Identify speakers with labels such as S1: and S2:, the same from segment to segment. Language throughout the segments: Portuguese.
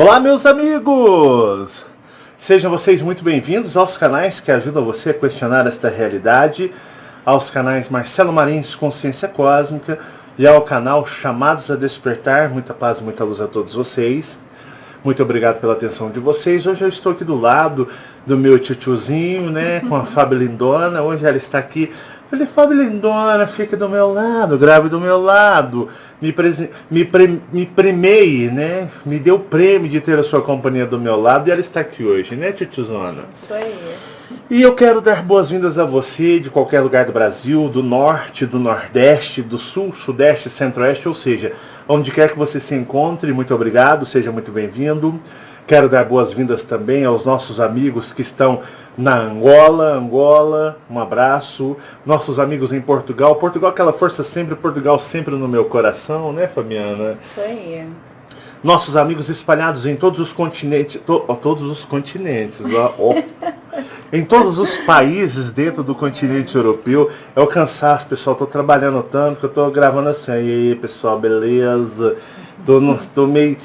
S1: Olá, meus amigos! Sejam vocês muito bem-vindos aos canais que ajudam você a questionar esta realidade, aos canais Marcelo Marins Consciência Cósmica e ao canal Chamados a Despertar. Muita paz e muita luz a todos vocês. Muito obrigado pela atenção de vocês. Hoje eu estou aqui do lado do meu tchutchuzinho, né, com a Fábio Lindona. Hoje ela está aqui. Falei, Fábio Lindona, fica do meu lado, grave do meu lado. Me premiei, né? Me deu o prêmio de ter a sua companhia do meu lado e ela está aqui hoje, né, tchutchuzona?
S2: Isso aí.
S1: E eu quero dar boas-vindas a você de qualquer lugar do Brasil, do norte, do nordeste, do sul, sudeste, centro-oeste, ou seja, onde quer que você se encontre, muito obrigado, seja muito bem-vindo. Quero dar boas-vindas também aos nossos amigos que estão na Angola, um abraço. Nossos amigos em Portugal, aquela força sempre, Portugal sempre no meu coração, né, Fabiana?
S2: Isso aí.
S1: Nossos amigos espalhados em todos os continentes, em todos os países dentro do continente europeu. É o cansaço, pessoal, tô trabalhando tanto que eu tô gravando assim. Aí, pessoal, beleza? Tô meio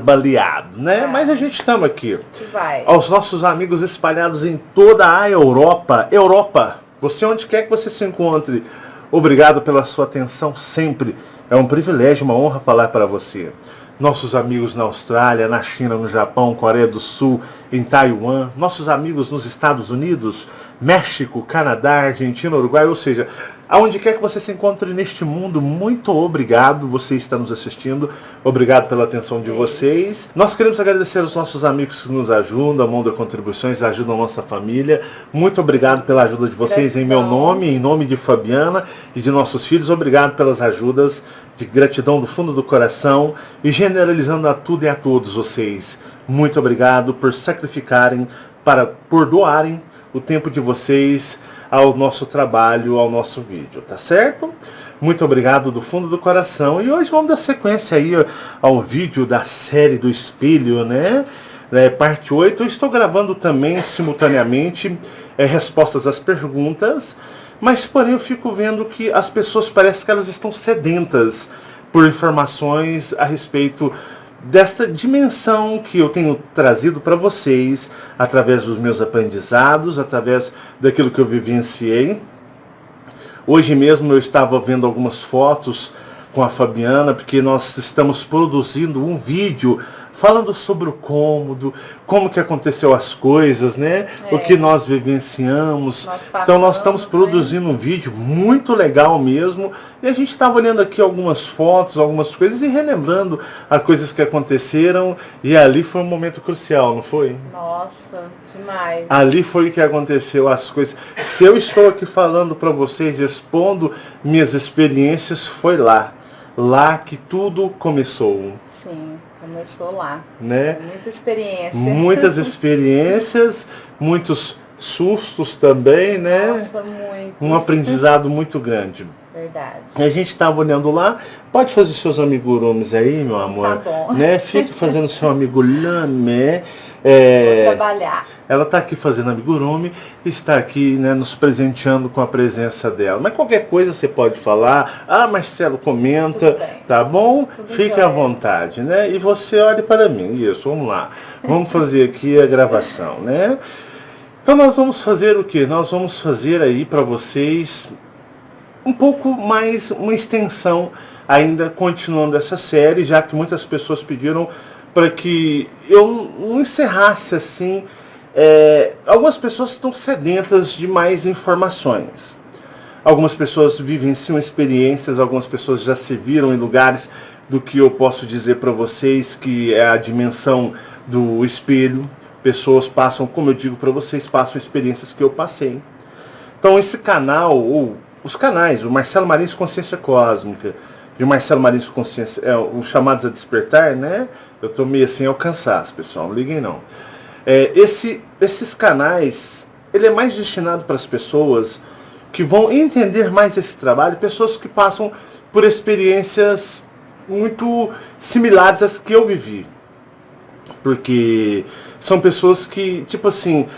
S1: baleado, né? Mas a gente estamos aqui.
S2: Vai.
S1: Aos nossos amigos espalhados em toda a Europa, você onde quer que você se encontre, obrigado pela sua atenção sempre. É um privilégio, uma honra falar para você. Nossos amigos na Austrália, na China, no Japão, Coreia do Sul, em Taiwan, nossos amigos nos Estados Unidos, México, Canadá, Argentina, Uruguai, ou seja, aonde quer que você se encontre neste mundo, muito obrigado, você está nos assistindo, obrigado pela atenção de vocês. Nós queremos agradecer aos nossos amigos que nos ajudam, a Mundo Contribuições, ajudam a nossa família. Muito obrigado pela ajuda de vocês em meu nome, em nome de Fabiana e de nossos filhos. Obrigado pelas ajudas, de gratidão do fundo do coração e generalizando a tudo e a todos vocês. Muito obrigado por sacrificarem, por doarem o tempo de vocês ao nosso trabalho, ao nosso vídeo, tá certo? Muito obrigado do fundo do coração. E hoje vamos dar sequência aí ao vídeo da série do espelho, né? Parte 8. Eu estou gravando também simultaneamente respostas às perguntas, mas porém eu fico vendo que as pessoas parecem que elas estão sedentas por informações a respeito desta dimensão que eu tenho trazido para vocês através dos meus aprendizados, através daquilo que eu vivenciei. Hoje mesmo eu estava vendo algumas fotos com a Fabiana, porque nós estamos produzindo um vídeo falando sobre o cômodo, como que aconteceu as coisas, né? O que nós vivenciamos. Então nós estamos produzindo um vídeo muito legal mesmo. E a gente estava olhando aqui algumas fotos, algumas coisas e relembrando as coisas que aconteceram. E ali foi um momento crucial, não foi?
S2: Nossa, demais.
S1: Ali foi o que aconteceu, as coisas. Se eu estou aqui falando para vocês, expondo minhas experiências, foi lá. Lá que tudo começou.
S2: Sim, começou lá.
S1: Né?
S2: Muita experiência.
S1: Muitas experiências, muitos sustos também, né?
S2: Nossa, muito.
S1: Um aprendizado muito grande.
S2: Verdade.
S1: E a gente estava olhando lá. Pode fazer seus amigurumis aí, meu amor.
S2: Tá bom.
S1: Né? Fique fazendo seu amigurumi.
S2: Vou trabalhar.
S1: Ela está aqui fazendo amigurumi, está aqui, né, nos presenteando com a presença dela. Mas qualquer coisa você pode falar. Ah, Marcelo, comenta, tá bom? Fique à vontade, né? E você olhe para mim. Isso, vamos lá. Vamos fazer aqui a gravação, né? Então nós vamos fazer o quê? Nós vamos fazer aí para vocês um pouco mais, uma extensão ainda continuando essa série, já que muitas pessoas pediram para que eu não encerrasse assim. Algumas pessoas estão sedentas de mais informações. Algumas pessoas vivenciam experiências, algumas pessoas já se viram em lugares do que eu posso dizer para vocês que é a dimensão do espelho. Pessoas passam, como eu digo para vocês, passam experiências que eu passei. Então esse canal, ou os canais, o Marcelo Marins Consciência Cósmica e o Marcelo Marins Consciência, os Chamados a Despertar, né? Eu tô meio assim ao cansaço, pessoal, não liguem não. Esses canais, ele é mais destinado para as pessoas que vão entender mais esse trabalho, pessoas que passam por experiências muito similares às que eu vivi. Porque são pessoas que, tipo assim,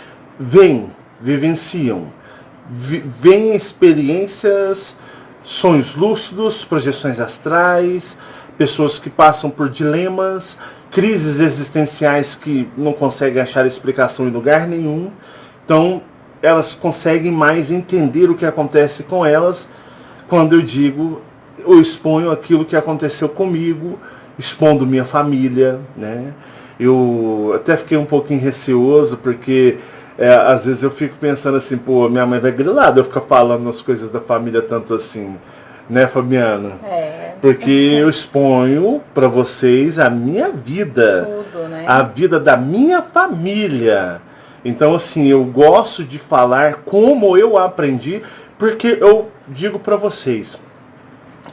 S1: vivenciam, veem experiências, sonhos lúcidos, projeções astrais, pessoas que passam por dilemas, crises existenciais que não conseguem achar explicação em lugar nenhum. Então, elas conseguem mais entender o que acontece com elas quando eu exponho aquilo que aconteceu comigo, expondo minha família, né? Eu até fiquei um pouquinho receoso, porque às vezes eu fico pensando assim, pô, minha mãe vai grilar de eu ficar falando as coisas da família tanto assim, né, Fabiana? Porque eu exponho para vocês a minha vida,
S2: tudo, né?
S1: A vida da minha família. Então, assim, eu gosto de falar como eu aprendi, porque eu digo para vocês,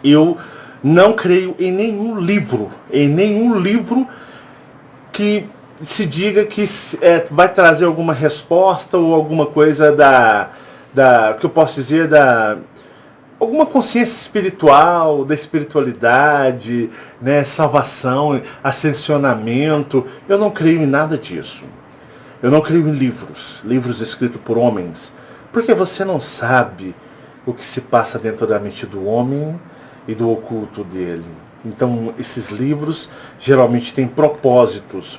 S1: eu não creio em nenhum livro que se diga que vai trazer alguma resposta ou alguma coisa que eu posso dizer, alguma consciência espiritual, da espiritualidade, né, salvação, ascensionamento. Eu não creio em nada disso. Eu não creio em livros escritos por homens, porque você não sabe o que se passa dentro da mente do homem e do oculto dele. Então, esses livros geralmente têm propósitos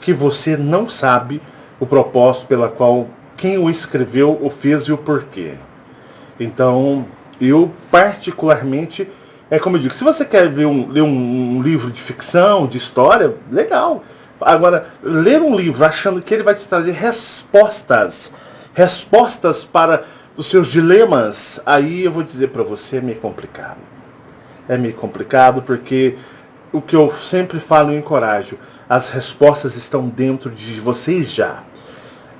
S1: que você não sabe o propósito pela qual quem o escreveu, o fez e o porquê. Então, eu particularmente, como eu digo, se você quer ler um livro de ficção, de história, legal. Agora, ler um livro achando que ele vai te trazer respostas para os seus dilemas, aí eu vou dizer para você, é meio complicado. É meio complicado porque o que eu sempre falo e encorajo, as respostas estão dentro de vocês já.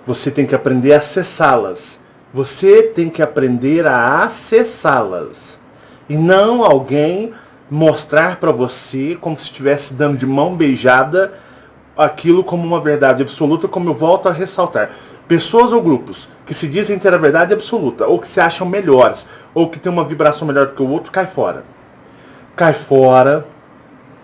S1: Você tem que aprender a acessá-las. Você tem que aprender a acessá-las. E não alguém mostrar para você como se estivesse dando de mão beijada aquilo como uma verdade absoluta, como eu volto a ressaltar. Pessoas ou grupos que se dizem ter a verdade absoluta, ou que se acham melhores, ou que tem uma vibração melhor do que o outro, cai fora. Cai fora.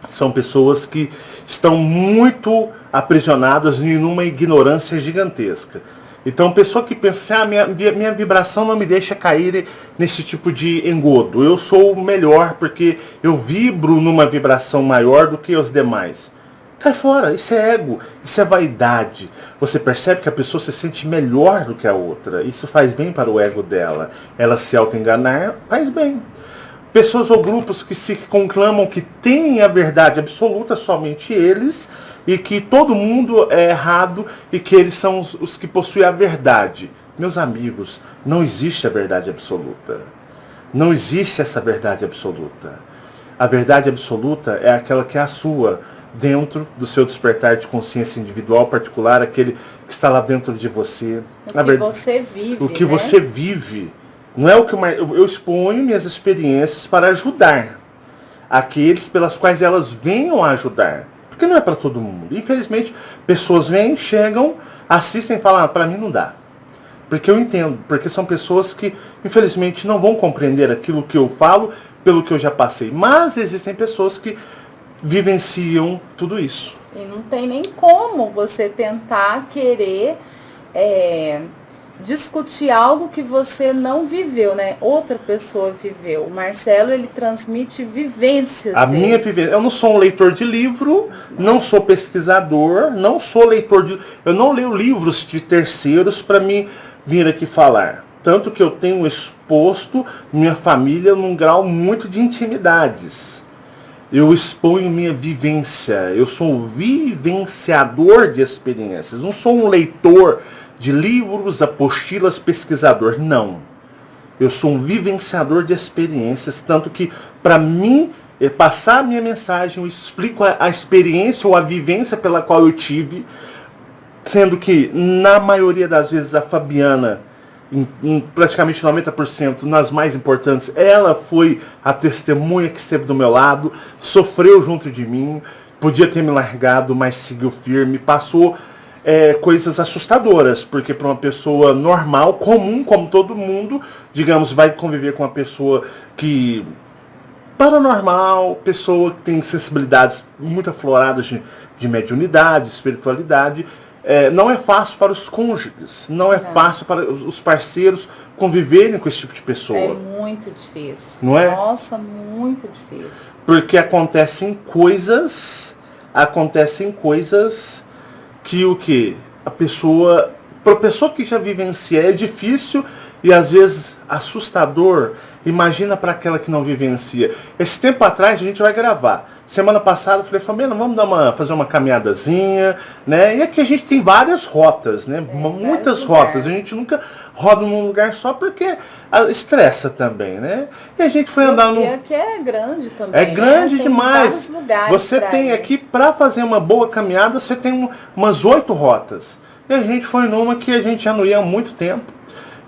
S1: São pessoas que estão muito aprisionadas em uma ignorância gigantesca. Então, pessoa que pensa assim, minha vibração não me deixa cair nesse tipo de engodo. Eu sou o melhor porque eu vibro numa vibração maior do que os demais. Cai fora, isso é ego, isso é vaidade. Você percebe que a pessoa se sente melhor do que a outra. Isso faz bem para o ego dela. Ela se auto-enganar, faz bem. Pessoas ou grupos que se conclamam que têm a verdade absoluta, somente eles, e que todo mundo é errado e que eles são os que possuem a verdade. Meus amigos, não existe a verdade absoluta. Não existe essa verdade absoluta. A verdade absoluta é aquela que é a sua, dentro do seu despertar de consciência individual particular, aquele que está lá dentro de você.
S2: Você vive,
S1: o que você vive. Não é o que eu exponho minhas experiências para ajudar aqueles pelas quais elas venham a ajudar. Porque não é para todo mundo. Infelizmente, pessoas vêm, chegam, assistem e falam, para mim não dá. Porque eu entendo, porque são pessoas que, infelizmente, não vão compreender aquilo que eu falo pelo que eu já passei. Mas existem pessoas que vivenciam tudo isso.
S2: E não tem nem como você tentar querer discutir algo que você não viveu, né? Outra pessoa viveu. O Marcelo, ele transmite vivências dele.
S1: Minha vivência. Eu não sou um leitor de livro, não sou pesquisador, não sou leitor de... Eu não leio livros de terceiros para me vir aqui falar. Tanto que eu tenho exposto minha família num grau muito de intimidades. Eu exponho minha vivência. Eu sou um vivenciador de experiências. Não sou um leitor de livros, apostilas, pesquisador. Não. Eu sou um vivenciador de experiências. Tanto que, para mim, passar a minha mensagem, eu explico a experiência ou a vivência pela qual eu tive. Sendo que, na maioria das vezes, a Fabiana, em praticamente 90%, nas mais importantes, ela foi a testemunha que esteve do meu lado, sofreu junto de mim, podia ter me largado, mas seguiu firme, passou coisas assustadoras, porque para uma pessoa normal, comum, como todo mundo, digamos, vai conviver com uma pessoa que paranormal, pessoa que tem sensibilidades muito afloradas de mediunidade, espiritualidade. Não é fácil para os cônjuges, não é fácil para os parceiros conviverem com esse tipo de pessoa.
S2: É muito difícil.
S1: Não é?
S2: Nossa, muito difícil.
S1: Porque acontecem coisas acontecem coisas que o que? Para a pessoa que já vivencia é difícil e às vezes assustador. Imagina para aquela que não vivencia. Esse tempo atrás a gente vai gravar. Semana passada eu falei, Fabiana, vamos fazer uma caminhadazinha, né? E aqui a gente tem várias rotas, né? Muitas rotas. A gente nunca roda num lugar só porque estressa também, né? E a gente foi andar no...
S2: E aqui é grande também.
S1: É grande,
S2: né?
S1: demais. Você tem aqui, para fazer uma boa caminhada, você tem umas 8 rotas. E a gente foi numa que a gente já não ia há muito tempo.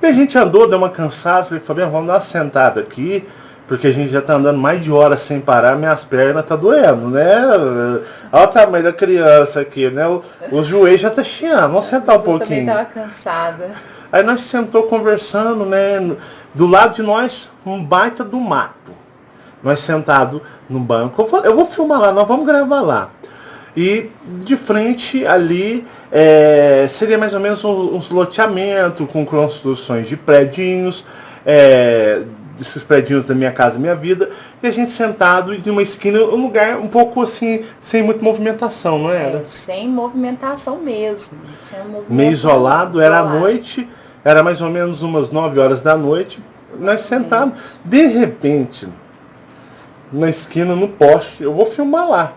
S1: E a gente andou, deu uma cansada, falei, Fabiano, vamos dar uma sentada aqui, porque a gente já tá andando mais de hora sem parar, minhas pernas tá doendo, né? Olha o tamanho da criança aqui, né? O joelho já tá chiando, vamos sentar um pouquinho.
S2: Eu também tava cansada.
S1: Aí nós sentou conversando, né? Do lado de nós, um baita do mato. Nós sentados no banco, eu vou filmar lá, nós vamos gravar lá. E de frente ali seria mais ou menos uns loteamentos com construções de predinhos, desses predinhos da Minha Casa Minha Vida, e a gente sentado em uma esquina, um lugar um pouco assim, sem muita movimentação, não era?
S2: Sem movimentação mesmo. Tinha movimentação
S1: meio isolado, era à noite, era mais ou menos umas 9 horas da noite, nós sentados, de repente, na esquina, no poste, eu vou filmar lá.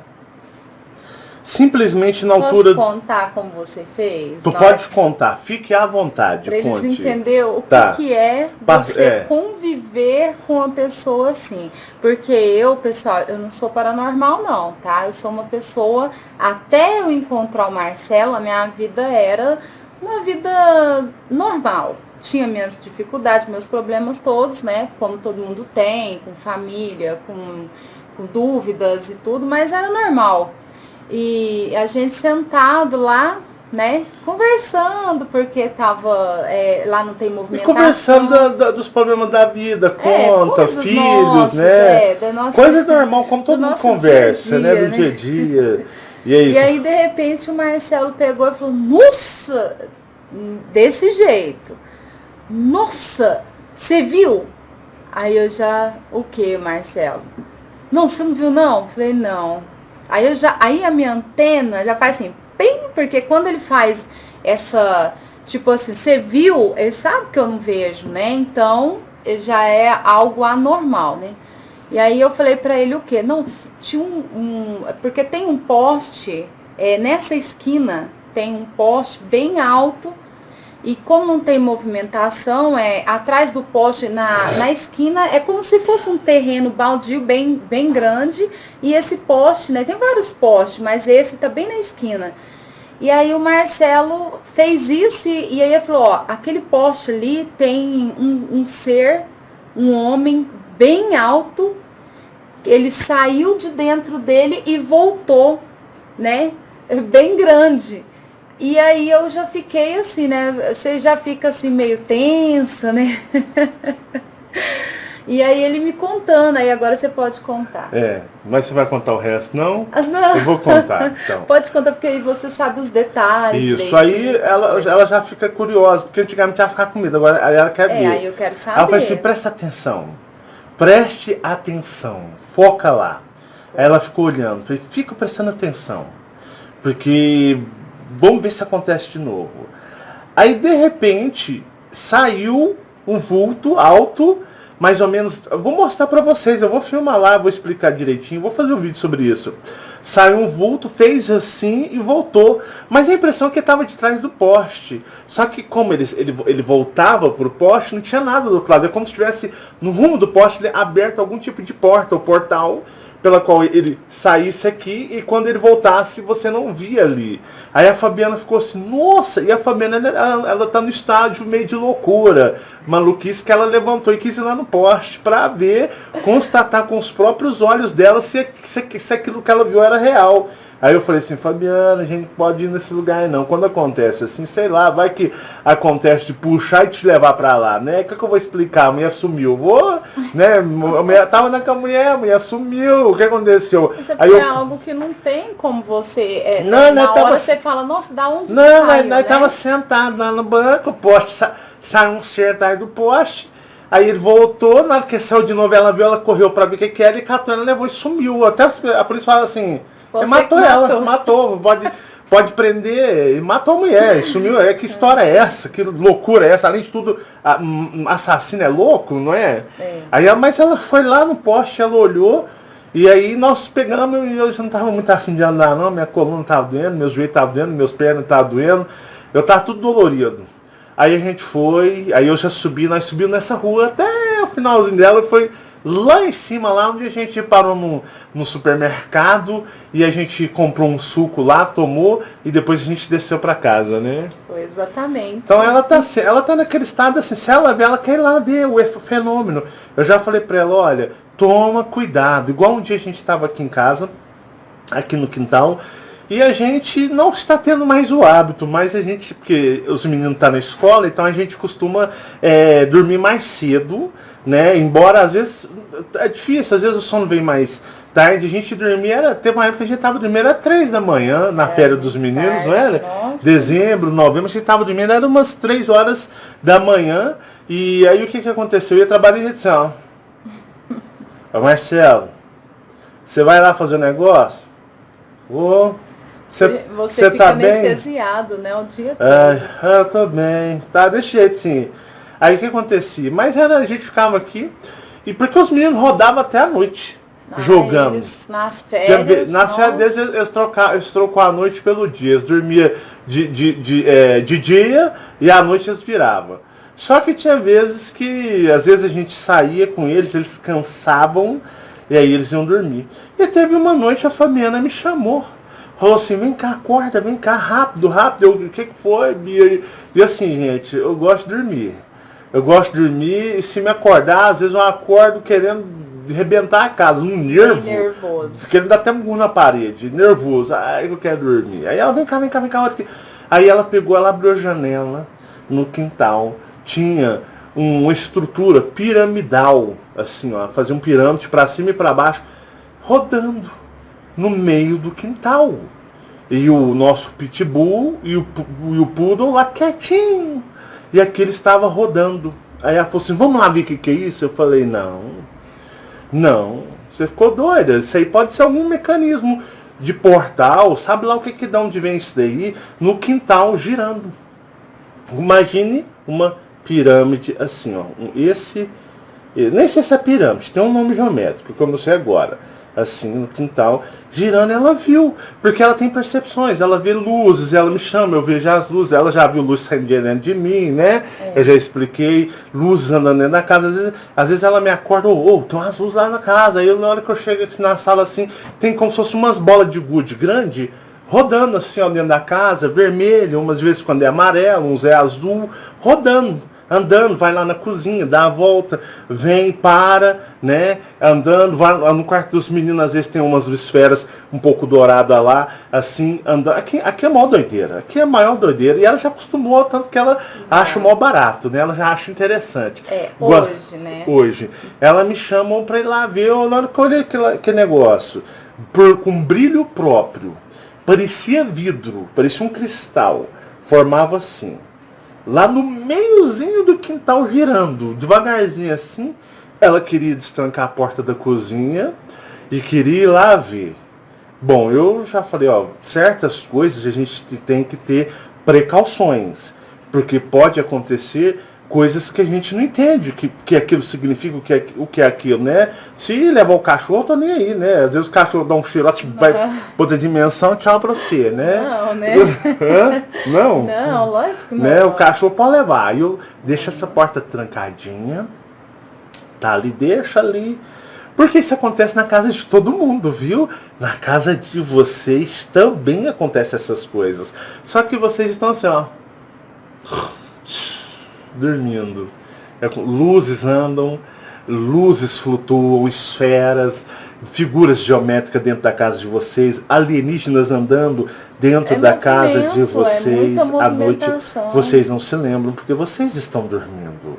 S1: Simplesmente na altura...
S2: Posso contar como você fez?
S1: Tu pode contar, fique à vontade.
S2: Para eles
S1: conte.
S2: entenderem o que é você conviver com uma pessoa assim. Porque eu, pessoal, eu não sou paranormal não, tá? Eu sou uma pessoa, até eu encontrar o Marcelo, a minha vida era uma vida normal. Tinha minhas dificuldades, meus problemas todos, né? Como todo mundo tem, com família, com dúvidas e tudo, mas era normal. E a gente sentado lá, né, conversando, porque tava, lá não tem movimentação.
S1: E conversando dos problemas da vida, conta, filhos,
S2: nossas,
S1: né?
S2: Nossa,
S1: coisa normal, como todo mundo conversa,
S2: dia -dia,
S1: né? Do dia a dia. E
S2: aí, de repente, o Marcelo pegou e falou, nossa, desse jeito. Nossa, você viu? Aí eu já, o que, Marcelo? Não, você não viu não? Falei, não. Aí a minha antena já faz assim, bem, porque quando ele faz essa, tipo assim, você viu, ele sabe que eu não vejo, né? Então, já é algo anormal, né? E aí eu falei pra ele o quê? Não, tinha porque tem um poste, nessa esquina, tem um poste bem alto, e como não tem movimentação, atrás do poste, na esquina, é como se fosse um terreno baldio bem, bem grande. E esse poste, né? Tem vários postes, mas esse tá bem na esquina. E aí o Marcelo fez isso e aí ele falou, ó, aquele poste ali tem um ser, um homem bem alto. Ele saiu de dentro dele e voltou, né? Bem grande. E aí eu já fiquei assim, né? Você já fica assim meio tensa, né? E aí ele me contando, aí agora você pode contar.
S1: Mas você vai contar o resto, não?
S2: Não.
S1: Eu vou contar, então.
S2: Pode contar, porque aí você sabe os detalhes.
S1: Isso, aí ela já fica curiosa, porque antigamente ela ficava com medo, agora ela quer ver.
S2: Aí eu quero saber.
S1: Ela fala assim, presta atenção, foca lá. Aí ela ficou olhando, falei, fica prestando atenção, porque... vamos ver se acontece de novo. Aí, de repente, saiu um vulto alto, mais ou menos... eu vou mostrar pra vocês, eu vou filmar lá, vou explicar direitinho, vou fazer um vídeo sobre isso. Saiu um vulto, fez assim e voltou. Mas a impressão é que ele estava de trás do poste. Só que como ele voltava pro poste, não tinha nada do outro lado. É como se estivesse no rumo do poste aberto algum tipo de porta ou portal, pela qual ele saísse aqui e quando ele voltasse você não via ali. Aí a Fabiana ficou assim, nossa, e a Fabiana ela tá no estágio meio de loucura, maluquice, que ela levantou e quis ir lá no poste para ver, constatar com os próprios olhos dela se aquilo que ela viu era real. Aí eu falei assim, Fabiana, a gente pode ir nesse lugar não. Quando acontece assim, sei lá, vai que acontece de puxar e te levar pra lá, né? O que eu vou explicar? A mulher sumiu. Vou, né? A mulher tava na a mulher sumiu. O que aconteceu?
S2: Isso é algo que não tem como você... na hora você fala, nossa, da onde
S1: saiu,
S2: nós
S1: né? Tava sentado lá no banco, o poste, saiu um ser atrás do poste. Aí ele voltou, na hora que saiu de novo, ela viu, ela correu pra ver o que era, e catou, ela levou e sumiu. Até a polícia fala assim...
S2: Você
S1: matou
S2: que
S1: ela, matou. Pode prender e matou a mulher. Sumiu. Que história é essa? Que loucura é essa? Além de tudo, assassino é louco, não é? Aí, mas ela foi lá no poste, ela olhou, e aí nós pegamos, e eu já não estava muito afim de andar não, minha coluna estava doendo, meus joelhos estavam doendo, meus pernas estavam doendo, eu estava tudo dolorido. Aí a gente foi, aí eu já subi, nós subimos nessa rua até o finalzinho dela, e foi lá em cima, lá onde a gente parou no supermercado e a gente comprou um suco lá, tomou e depois a gente desceu pra casa, né?
S2: Foi exatamente.
S1: Então ela tá naquele estado assim, se ela ver, ela quer ir lá ver o fenômeno. Eu já falei pra ela, olha, toma cuidado. Igual um dia a gente tava aqui em casa, aqui no quintal, e a gente não está tendo mais o hábito, mas a gente, porque os meninos estão na escola, então a gente costuma dormir mais cedo, né? Embora às vezes é difícil, às vezes o sono vem mais tarde, a gente dormia, teve uma época que a gente estava dormindo às 3 da manhã, na férias dos meninos, tarde, não era? Nossa. Dezembro, novembro, a gente estava dormindo, era umas 3 horas da manhã, e aí o que aconteceu? Eu ia trabalhar em edição. Marcelo, você vai lá fazer o negócio? Vou.
S2: Você fica tá anestesiado, bem? Né, o dia todo.
S1: Eu tô bem, tá, desse jeito sim. Aí o que acontecia? Mas a gente ficava aqui, e porque os meninos rodavam até a noite, jogando.
S2: Eles, nas férias
S1: deles, eles trocou a noite pelo dia. Eles dormiam de dia e à noite eles viravam. Só que tinha vezes que, às vezes a gente saía com eles cansavam, e aí eles iam dormir. E teve uma noite a Fabiana me chamou. Falou assim, vem cá, acorda, vem cá, rápido. O que foi, Bia? E assim, gente, eu gosto de dormir. E se me acordar, às vezes eu acordo querendo arrebentar a casa, um nervoso. Querendo dar até um murro na parede, nervoso. Ai, eu quero dormir. Aí ela, vem cá. Aí ela pegou, ela abriu a janela no quintal. Tinha uma estrutura piramidal, assim, ó, fazia um pirâmide para cima e para baixo, rodando no meio do quintal. E o nosso pitbull e o poodle lá quietinho. E aquele estava rodando. Aí ela falou assim, vamos lá ver o que é isso? Eu falei, não, você ficou doida. Isso aí pode ser algum mecanismo de portal, sabe lá o que de onde vem isso daí? No quintal girando. Imagine uma pirâmide assim, ó. Nem sei se é pirâmide, tem um nome geométrico, como eu sei agora. Assim, no quintal, girando, ela viu, porque ela tem percepções, ela vê luzes, ela me chama, eu vejo as luzes, ela já viu luzes saindo dentro de mim, né? Eu já expliquei, luzes andando dentro da casa, às vezes ela me acorda, tem umas luzes lá na casa, aí na hora que eu chego aqui na sala assim, tem como se fosse umas bolas de gude grande, rodando assim, ó, dentro da casa, vermelho, umas vezes quando é amarelo, uns é azul, rodando. Andando, vai lá na cozinha, dá a volta, vem, para, né? Andando, vai no quarto dos meninos, às vezes tem umas esferas um pouco douradas lá, assim, andando. Aqui é a maior doideira, aqui é a maior doideira. E ela já acostumou, tanto que ela acha o maior barato, né? Ela já acha interessante.
S2: Hoje, né?
S1: Hoje. Ela me chamou pra ir lá ver, na hora que eu olhei aquele negócio, com brilho próprio, parecia vidro, parecia um cristal, formava assim. Lá no meiozinho do quintal, girando, devagarzinho assim, ela queria destrancar a porta da cozinha e queria ir lá ver. Bom, eu já falei, certas coisas a gente tem que ter precauções, porque pode acontecer coisas que a gente não entende, que aquilo significa, o que é aquilo, né? Se levar o cachorro, eu tô nem aí, né? Às vezes o cachorro dá um cheiro assim, vai pra outra dimensão, tchau pra você, né?
S2: Não, né?
S1: Não?
S2: Não, lógico não.
S1: Né? O cachorro pode levar. Aí eu deixo essa porta trancadinha, tá ali, deixa ali. Porque isso acontece na casa de todo mundo, viu? Na casa de vocês também acontecem essas coisas. Só que vocês estão assim, ó, dormindo. Luzes andam, luzes flutuam, esferas, figuras geométricas dentro da casa de vocês, alienígenas andando dentro da casa de vocês. À noite vocês não se lembram porque vocês estão dormindo.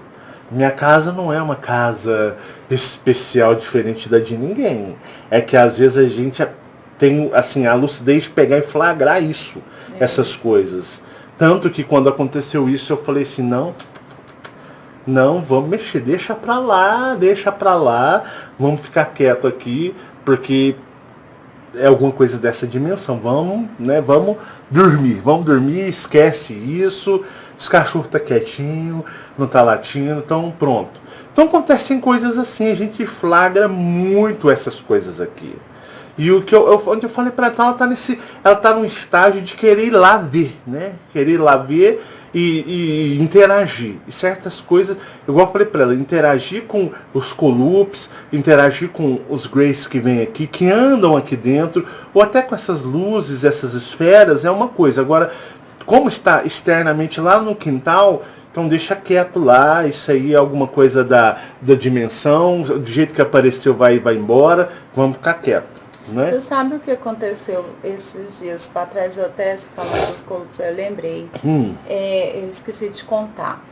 S1: Minha casa não é uma casa especial diferente da de ninguém. É que às vezes a gente tem assim, a lucidez de pegar e flagrar isso, essas coisas. Tanto que quando aconteceu isso eu falei assim, não, vamos mexer, deixa pra lá, vamos ficar quieto aqui, porque é alguma coisa dessa dimensão. Vamos, né? Vamos dormir, esquece isso. Os cachorros tá quietinho, não tá latindo, então pronto. Então acontecem coisas assim, a gente flagra muito essas coisas aqui. E o que onde eu falei para ela, ela tá num estágio de querer ir lá ver, né? Querer ir lá ver e interagir. E certas coisas, igual eu falei para ela, interagir com os Colups, interagir com os Greys que vêm aqui, que andam aqui dentro, ou até com essas luzes, essas esferas, é uma coisa. Agora, como está externamente lá no quintal, então deixa quieto lá, isso aí é alguma coisa da dimensão, do jeito que apareceu vai embora, vamos ficar quieto. Né?
S2: Você sabe o que aconteceu esses dias para trás? Eu até se falando dos Colups, eu lembrei. Eu esqueci de contar.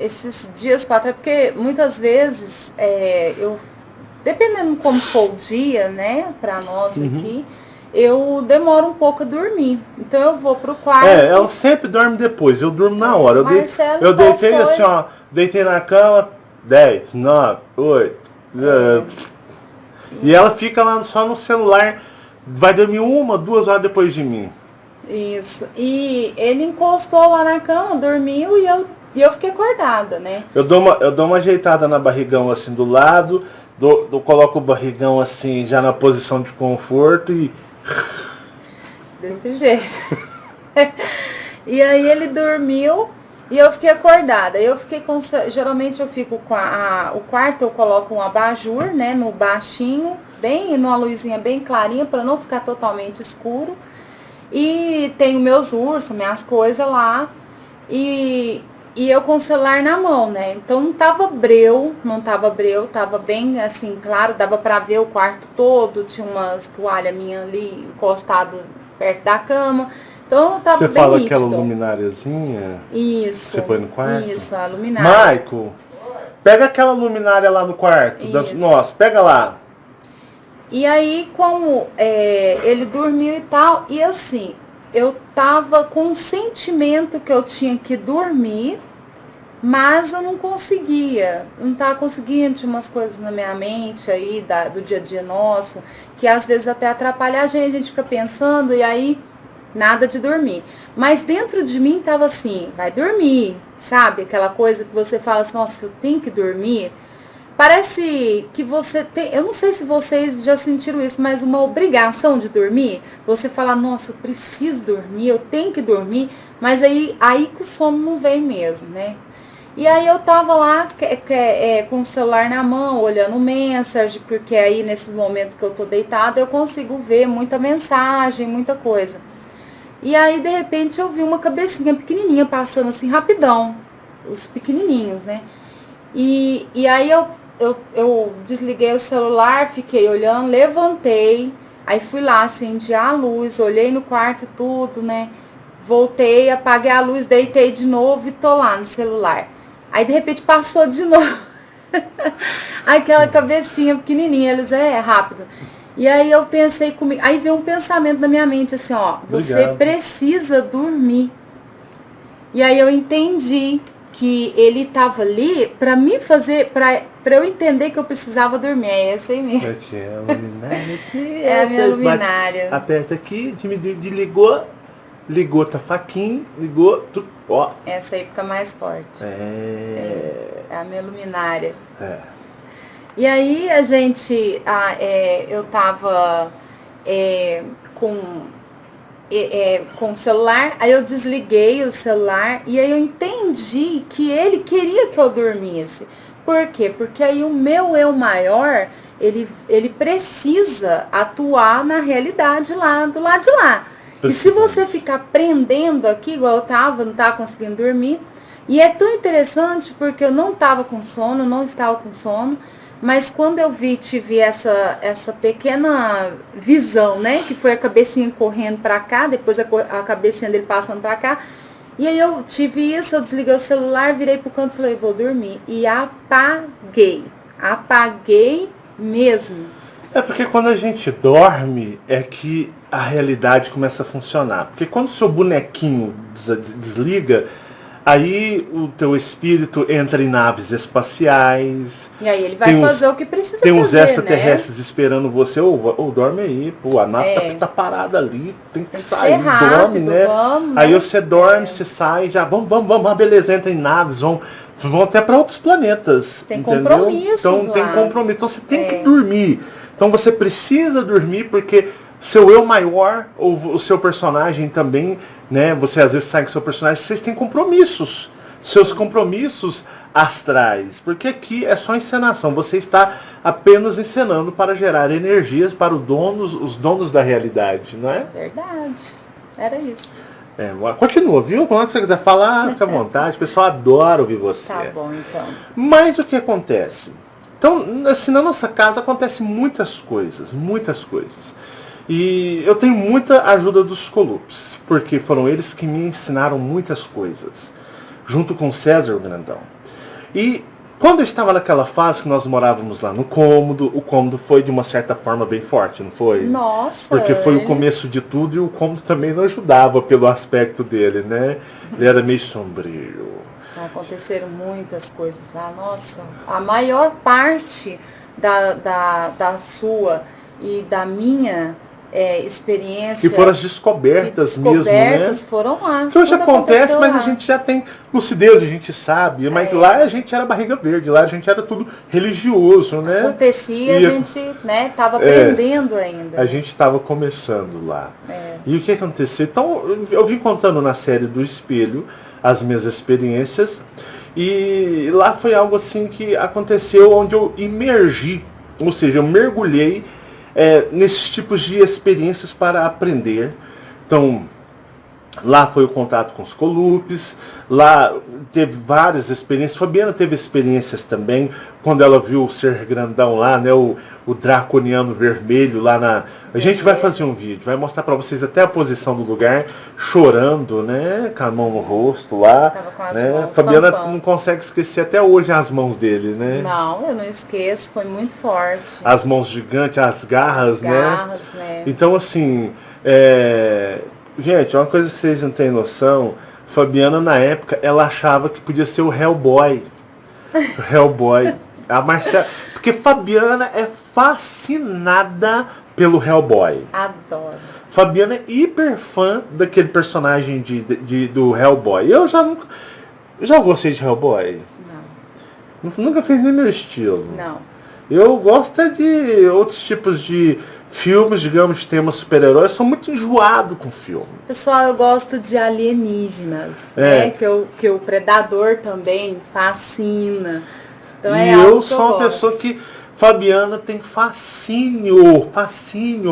S2: Esses dias para trás, porque muitas vezes dependendo como for o dia, né, para nós aqui, eu demoro um pouco a dormir. Então eu vou pro quarto.
S1: Ela sempre dorme depois, eu durmo na hora. Eu deitei assim, ó, deitei na cama, 10, 9, 8. E ela fica lá só no celular, vai dormir 1, 2 horas depois de mim.
S2: Isso. E ele encostou lá na cama, dormiu e eu fiquei acordada, né?
S1: Eu dou uma ajeitada na barrigão assim do lado, coloco o barrigão assim já na posição de conforto e...
S2: Desse jeito. E aí ele dormiu e eu fiquei acordada. Geralmente eu fico com o quarto, eu coloco um abajur, né, no baixinho, numa luzinha bem clarinha para não ficar totalmente escuro. E tenho meus ursos, minhas coisas lá. E eu com o celular na mão, né? Então não tava breu, tava bem assim, claro, dava para ver o quarto todo, tinha umas toalhas minhas ali encostadas perto da cama. Então tava bem nítido. Você
S1: fala aquela lumináriazinha?
S2: Isso.
S1: Você põe no quarto?
S2: Isso, a luminária.
S1: Michael, pega aquela luminária lá no quarto. Nossa, pega lá.
S2: E aí, como ele dormiu e tal, e assim, eu tava com um sentimento que eu tinha que dormir, mas eu não conseguia. Não tava conseguindo, tinha umas coisas na minha mente aí, do dia a dia nosso, que às vezes até atrapalha a gente fica pensando, e aí... Nada de dormir. Mas dentro de mim tava assim, vai dormir, sabe? Aquela coisa que você fala assim, nossa, eu tenho que dormir. Parece que você tem, eu não sei se vocês já sentiram isso, mas uma obrigação de dormir. Você fala, nossa, eu preciso dormir, eu tenho que dormir. Mas aí que o sono não vem mesmo, né? E aí eu tava lá com o celular na mão, olhando o message, porque aí nesses momentos que eu tô deitada, eu consigo ver muita mensagem, muita coisa. E aí, de repente, eu vi uma cabecinha pequenininha passando assim, rapidão. Os pequenininhos, né? E aí eu desliguei o celular, fiquei olhando, levantei. Aí fui lá, acendi a luz, olhei no quarto tudo, né? Voltei, apaguei a luz, deitei de novo e tô lá no celular. Aí, de repente, passou de novo. Aquela cabecinha pequenininha, eles rápido. E aí eu pensei comigo, aí veio um pensamento na minha mente assim, ó, você precisa dormir. E aí eu entendi que ele tava ali para me fazer, para eu entender que eu precisava dormir. É essa aí mesmo.
S1: Aqui é a luminária.
S2: É a minha luminária.
S1: Aperta aqui, ligou, tá faquinho, ligou, tudo, ó.
S2: Essa aí fica mais forte. É a minha luminária. E aí a gente, eu tava com o celular, aí eu desliguei o celular e aí eu entendi que ele queria que eu dormisse. Por quê? Porque aí o meu eu maior, ele precisa atuar na realidade lá do lado de lá. E se você ficar prendendo aqui, igual eu tava, não tava conseguindo dormir, e é tão interessante porque eu não estava com sono, mas quando eu tive essa pequena visão, né, que foi a cabecinha correndo para cá, depois a cabecinha dele passando para cá, e aí eu tive isso, eu desliguei o celular, virei pro canto e falei, vou dormir, e apaguei mesmo.
S1: É porque quando a gente dorme é que a realidade começa a funcionar, porque quando o seu bonequinho desliga, Aí o teu espírito entra em naves espaciais.
S2: E aí ele vai fazer o que precisa
S1: tem
S2: fazer,
S1: uns extraterrestres
S2: né?
S1: esperando você. Ou dorme aí, pô, a nave tá parada ali, tem que sair,
S2: rápido,
S1: dorme, né?
S2: vamos,
S1: Aí
S2: né?
S1: você dorme, você sai, já vamos, beleza, entra em naves, vão até para outros planetas.
S2: Tem
S1: entendeu?
S2: compromissos
S1: Então
S2: lá.
S1: tem compromisso. Então você tem que dormir. Então você precisa dormir porque seu eu maior, ou o seu personagem também, né? Você às vezes sai com o seu personagem, vocês têm compromissos. Seus compromissos astrais. Porque aqui é só encenação. Você está apenas encenando para gerar energias para os donos da realidade, não é?
S2: Verdade. Era isso.
S1: Continua, viu? Quando você quiser falar, fica à vontade. O pessoal adora ouvir você.
S2: Tá bom, então.
S1: Mas o que acontece? Então, assim, na nossa casa acontecem muitas coisas, muitas coisas. E eu tenho muita ajuda dos Colupes, porque foram eles que me ensinaram muitas coisas, junto com César o Grandão. E quando eu estava naquela fase que nós morávamos lá no cômodo, o cômodo foi de uma certa forma bem forte, não foi?
S2: Nossa!
S1: Porque foi o começo de tudo e o cômodo também não ajudava pelo aspecto dele, né? Ele era meio sombrio.
S2: Aconteceram muitas coisas lá, nossa. A maior parte da sua e da minha experiência...
S1: Que foram as descobertas mesmo, né?
S2: Foram lá.
S1: Que hoje acontece, mas a gente já tem lucidez, a gente sabe. Mas lá a gente era barriga verde, lá a gente era tudo religioso, né?
S2: Acontecia, a gente, né, tava aprendendo ainda.
S1: A gente estava começando lá. E o que aconteceu? Então, eu vim contando na série do Espelho as minhas experiências. E lá foi algo assim que aconteceu onde eu imergi, ou seja, eu mergulhei nesses tipos de experiências para aprender. Então, lá foi o contato com os Colupes, lá teve várias experiências. Fabiana teve experiências também, quando ela viu o ser grandão lá, né, o draconiano vermelho lá na... A gente vai fazer um vídeo, vai mostrar para vocês até a posição do lugar, chorando, né, com a mão no rosto lá.
S2: Tava com as
S1: né?
S2: mãos
S1: Fabiana
S2: tampando.
S1: não consegue esquecer até hoje as mãos dele, né?
S2: Não, eu não esqueço, foi muito forte.
S1: As mãos gigantes, as garras,
S2: né?
S1: Então, assim, gente, uma coisa que vocês não têm noção, Fabiana, na época, ela achava que podia ser o Hellboy. O Hellboy. A Marcela... Porque Fabiana é fascinada pelo Hellboy.
S2: Adoro.
S1: Fabiana é hiper fã daquele personagem do Hellboy. Eu já gostei de Hellboy.
S2: Não.
S1: Nunca fez nem meu estilo.
S2: Não.
S1: Eu gosto de outros tipos de filmes, digamos, de tema super-heróis. Sou muito enjoado com filme.
S2: Pessoal, eu gosto de alienígenas, né? Que o Predador também me fascina. Então
S1: e eu sou uma pessoa que... Fabiana tem fascínio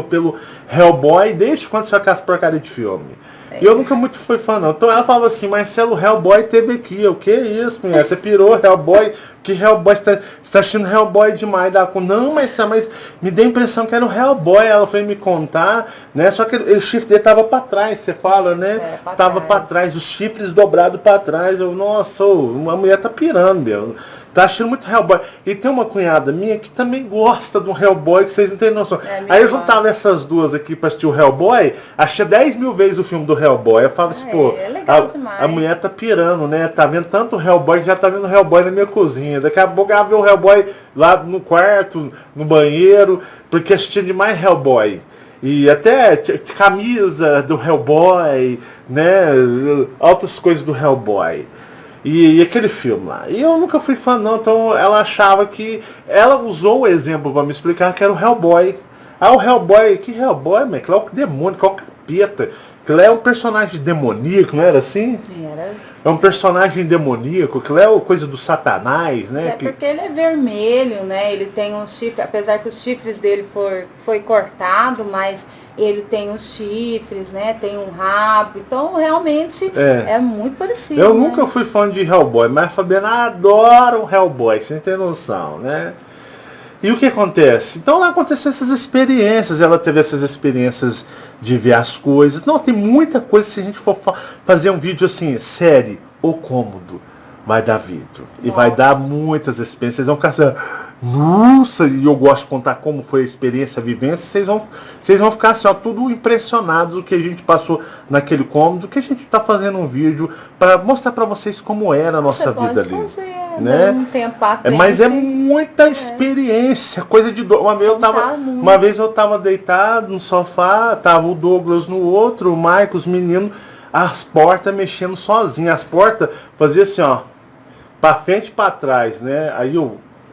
S1: pelo Hellboy, desde quando saiu aquelas porcaria de filme. E eu nunca muito fui fã, não. Então ela falava assim, Marcelo, Hellboy teve aqui. O que é isso, mulher? Você pirou Hellboy? Que Hellboy? Você tá achando Hellboy demais? Não, mas me deu a impressão que era o Hellboy. Ela foi me contar, né? Só que o chifre dele tava pra trás, você fala, né? Tava pra trás, os chifres dobrados pra trás. Eu, nossa, a mulher tá pirando, meu. Tá achando muito Hellboy. E tem uma cunhada minha que também gosta do Hellboy, que vocês não têm noção. Aí eu juntava essas duas aqui pra assistir o Hellboy, achei 10 mil vezes o filme do Hellboy. Eu falava assim, pô, a mulher tá pirando, né? Tá vendo tanto Hellboy que já tá vendo Hellboy na minha cozinha. Daqui a pouco ela vê o Hellboy lá no quarto, no banheiro, porque assistia demais Hellboy. E até camisa do Hellboy, né? Outras coisas do Hellboy. E aquele filme lá. E eu nunca fui fã não, então ela achava que... Ela usou o exemplo para me explicar que era o Hellboy. O Hellboy, que Hellboy, mas que é o demônio, que é o capeta. Que é um personagem demoníaco, não era assim?
S2: Era.
S1: É um personagem demoníaco, que é coisa do Satanás, né?
S2: Mas porque ele é vermelho, né? Ele tem uns chifres, apesar que os chifres dele foi cortado, mas ele tem os chifres, né? Tem um rabo. Então, realmente, é muito parecido.
S1: Eu nunca fui fã de Hellboy, mas a Fabiana adora o Hellboy, sem ter noção, né? E o que acontece? Então lá aconteceu essas experiências, ela teve essas experiências de ver as coisas. Não, tem muita coisa, se a gente for fazer um vídeo assim, série, O Cômodo. vai dar vídeo. E
S2: Nossa.
S1: vai dar muitas experiências. Vocês vão ficar assim, nossa, e eu gosto de contar como foi a experiência, a vivência. Vocês vão ficar assim, ó, tudo impressionados do que a gente passou naquele cômodo, que a gente tá fazendo um vídeo para mostrar para vocês como era a nossa vida ali.
S2: Fazer,
S1: né?
S2: Um tempo à frente,
S1: mas é muita experiência, coisa de uma vez eu tava deitado no sofá, tava o Douglas no outro, o Maico, os meninos, as portas mexendo sozinho. As portas fazia assim, ó, pra frente e pra trás, né? Aí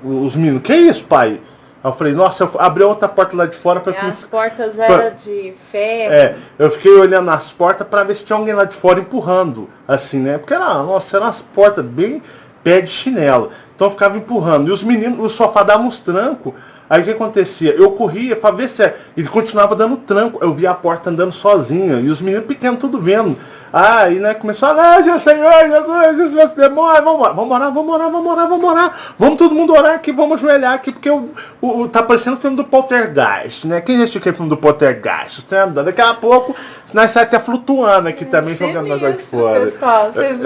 S1: os meninos, que isso, pai? Aí eu falei, nossa, eu abri outra porta lá de fora para
S2: as portas eram de ferro.
S1: Eu fiquei olhando as portas para ver se tinha alguém lá de fora empurrando, assim, né? Porque eram umas portas bem pé de chinelo. Então eu ficava empurrando. E os meninos, o sofá dava uns trancos. Aí o que acontecia? Eu corria para ver se ele continuava dando tranco. Eu via a porta andando sozinha. E os meninos pequenos tudo vendo. Aí, né, começou a Senhor, Jesus, você demora, vamos orar. Vamos todo mundo orar aqui, vamos ajoelhar aqui, porque tá parecendo o filme do Poltergeist, né? Quem já assistiu aquele filme do Poltergeist? Daqui a pouco, nós sai até flutuando aqui também, jogando nós lá de fora.
S2: Pessoal, vocês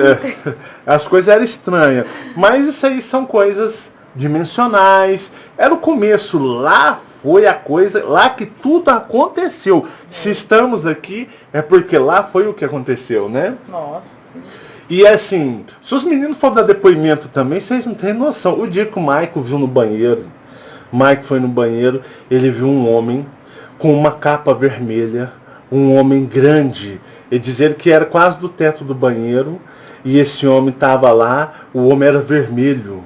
S1: as coisas eram estranhas. Mas isso aí são coisas dimensionais. Era o começo, lá foi a coisa, lá que tudo aconteceu. Se estamos aqui, é porque lá foi o que aconteceu, né?
S2: Nossa.
S1: E assim, se os meninos forem dar depoimento também, vocês não têm noção. O dia que o Maico viu no banheiro, Maico foi no banheiro, ele viu um homem com uma capa vermelha, um homem grande, e dizer que era quase do teto do banheiro, e esse homem estava lá, o homem era vermelho.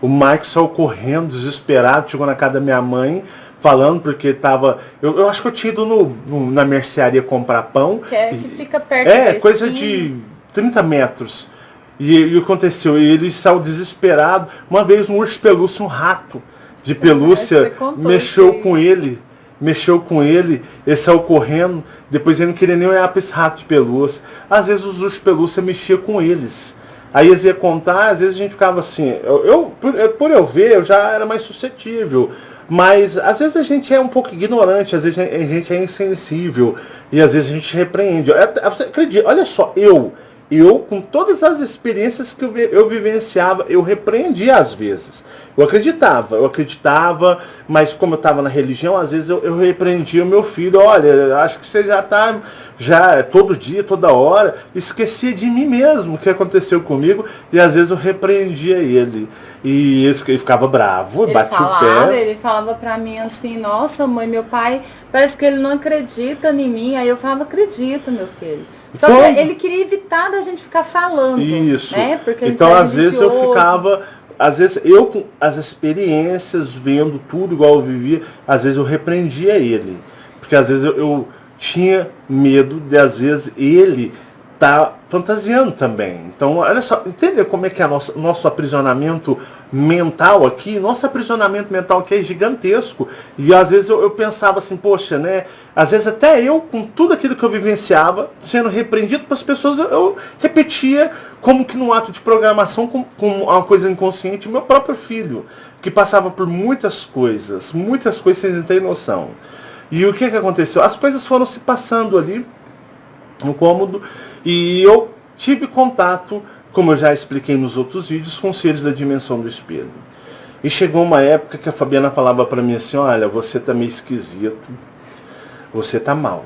S1: O Mike saiu correndo, desesperado, chegou na casa da minha mãe, falando, porque tava... Eu acho que eu tinha ido na mercearia comprar pão.
S2: Que fica perto da
S1: coisa
S2: esquina.
S1: de 30 metros. E aconteceu, ele saiu desesperado. Uma vez um urso pelúcia, um rato de pelúcia, mexeu com ele, ele saiu correndo, depois ele não queria nem olhar para esse rato de pelúcia. Às vezes os ursos de pelúcia mexiam com eles. Aí eles iam contar, às vezes a gente ficava assim, por eu ver, eu já era mais suscetível. Mas às vezes a gente é um pouco ignorante, às vezes a gente é insensível, e às vezes a gente repreende. Você acredita, olha só, eu com todas as experiências que eu vivenciava, eu repreendia às vezes. Eu acreditava, mas como eu estava na religião, às vezes eu repreendia o meu filho. Olha, acho que você já todo dia, toda hora, esquecia de mim mesmo, o que aconteceu comigo, e às vezes eu repreendia ele. E ele ficava bravo, batia o pé.
S2: Ele falava pra mim assim, nossa mãe, meu pai, parece que ele não acredita em mim. Aí eu falava, acredita, meu filho. Só que ele queria evitar da gente ficar falando.
S1: Isso.
S2: Né? Porque
S1: então, às vezes eu ficava... Às vezes eu, com as experiências, vendo tudo igual eu vivia, às vezes eu repreendia ele. Porque às vezes eu tinha medo de, às vezes, ele tá fantasiando também. Então, olha só, entendeu como é que é nosso aprisionamento mental aqui? Nosso aprisionamento mental aqui é gigantesco. E às vezes eu pensava assim, poxa, né? Às vezes até eu, com tudo aquilo que eu vivenciava, sendo repreendido pelas pessoas, eu repetia como que num ato de programação, com uma coisa inconsciente, meu próprio filho, que passava por muitas coisas vocês não têm noção. E o que aconteceu? As coisas foram se passando ali no cômodo, e eu tive contato, como eu já expliquei nos outros vídeos, com seres da dimensão do espelho. E chegou uma época que a Fabiana falava para mim assim, olha, você tá meio esquisito, você tá mal,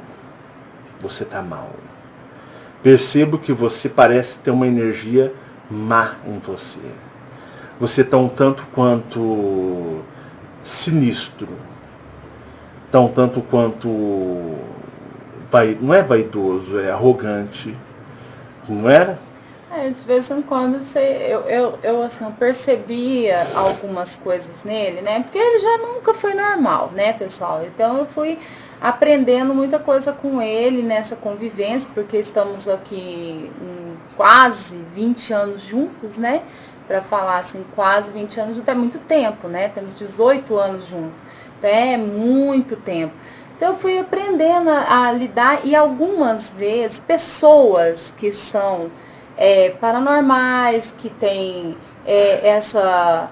S1: percebo que você parece ter uma energia má em você. Você tá um tanto quanto sinistro, tá um tanto quanto... não é vaidoso, é arrogante, não era?
S2: De vez em quando eu percebia algumas coisas nele, né? Porque ele já nunca foi normal, né, pessoal? Então eu fui aprendendo muita coisa com ele nessa convivência, porque estamos aqui quase 20 anos juntos, né? Para falar assim, quase 20 anos juntos é muito tempo, né? Temos 18 anos juntos, então é muito tempo. Então eu fui aprendendo a lidar, e algumas vezes pessoas que são paranormais, que têm essa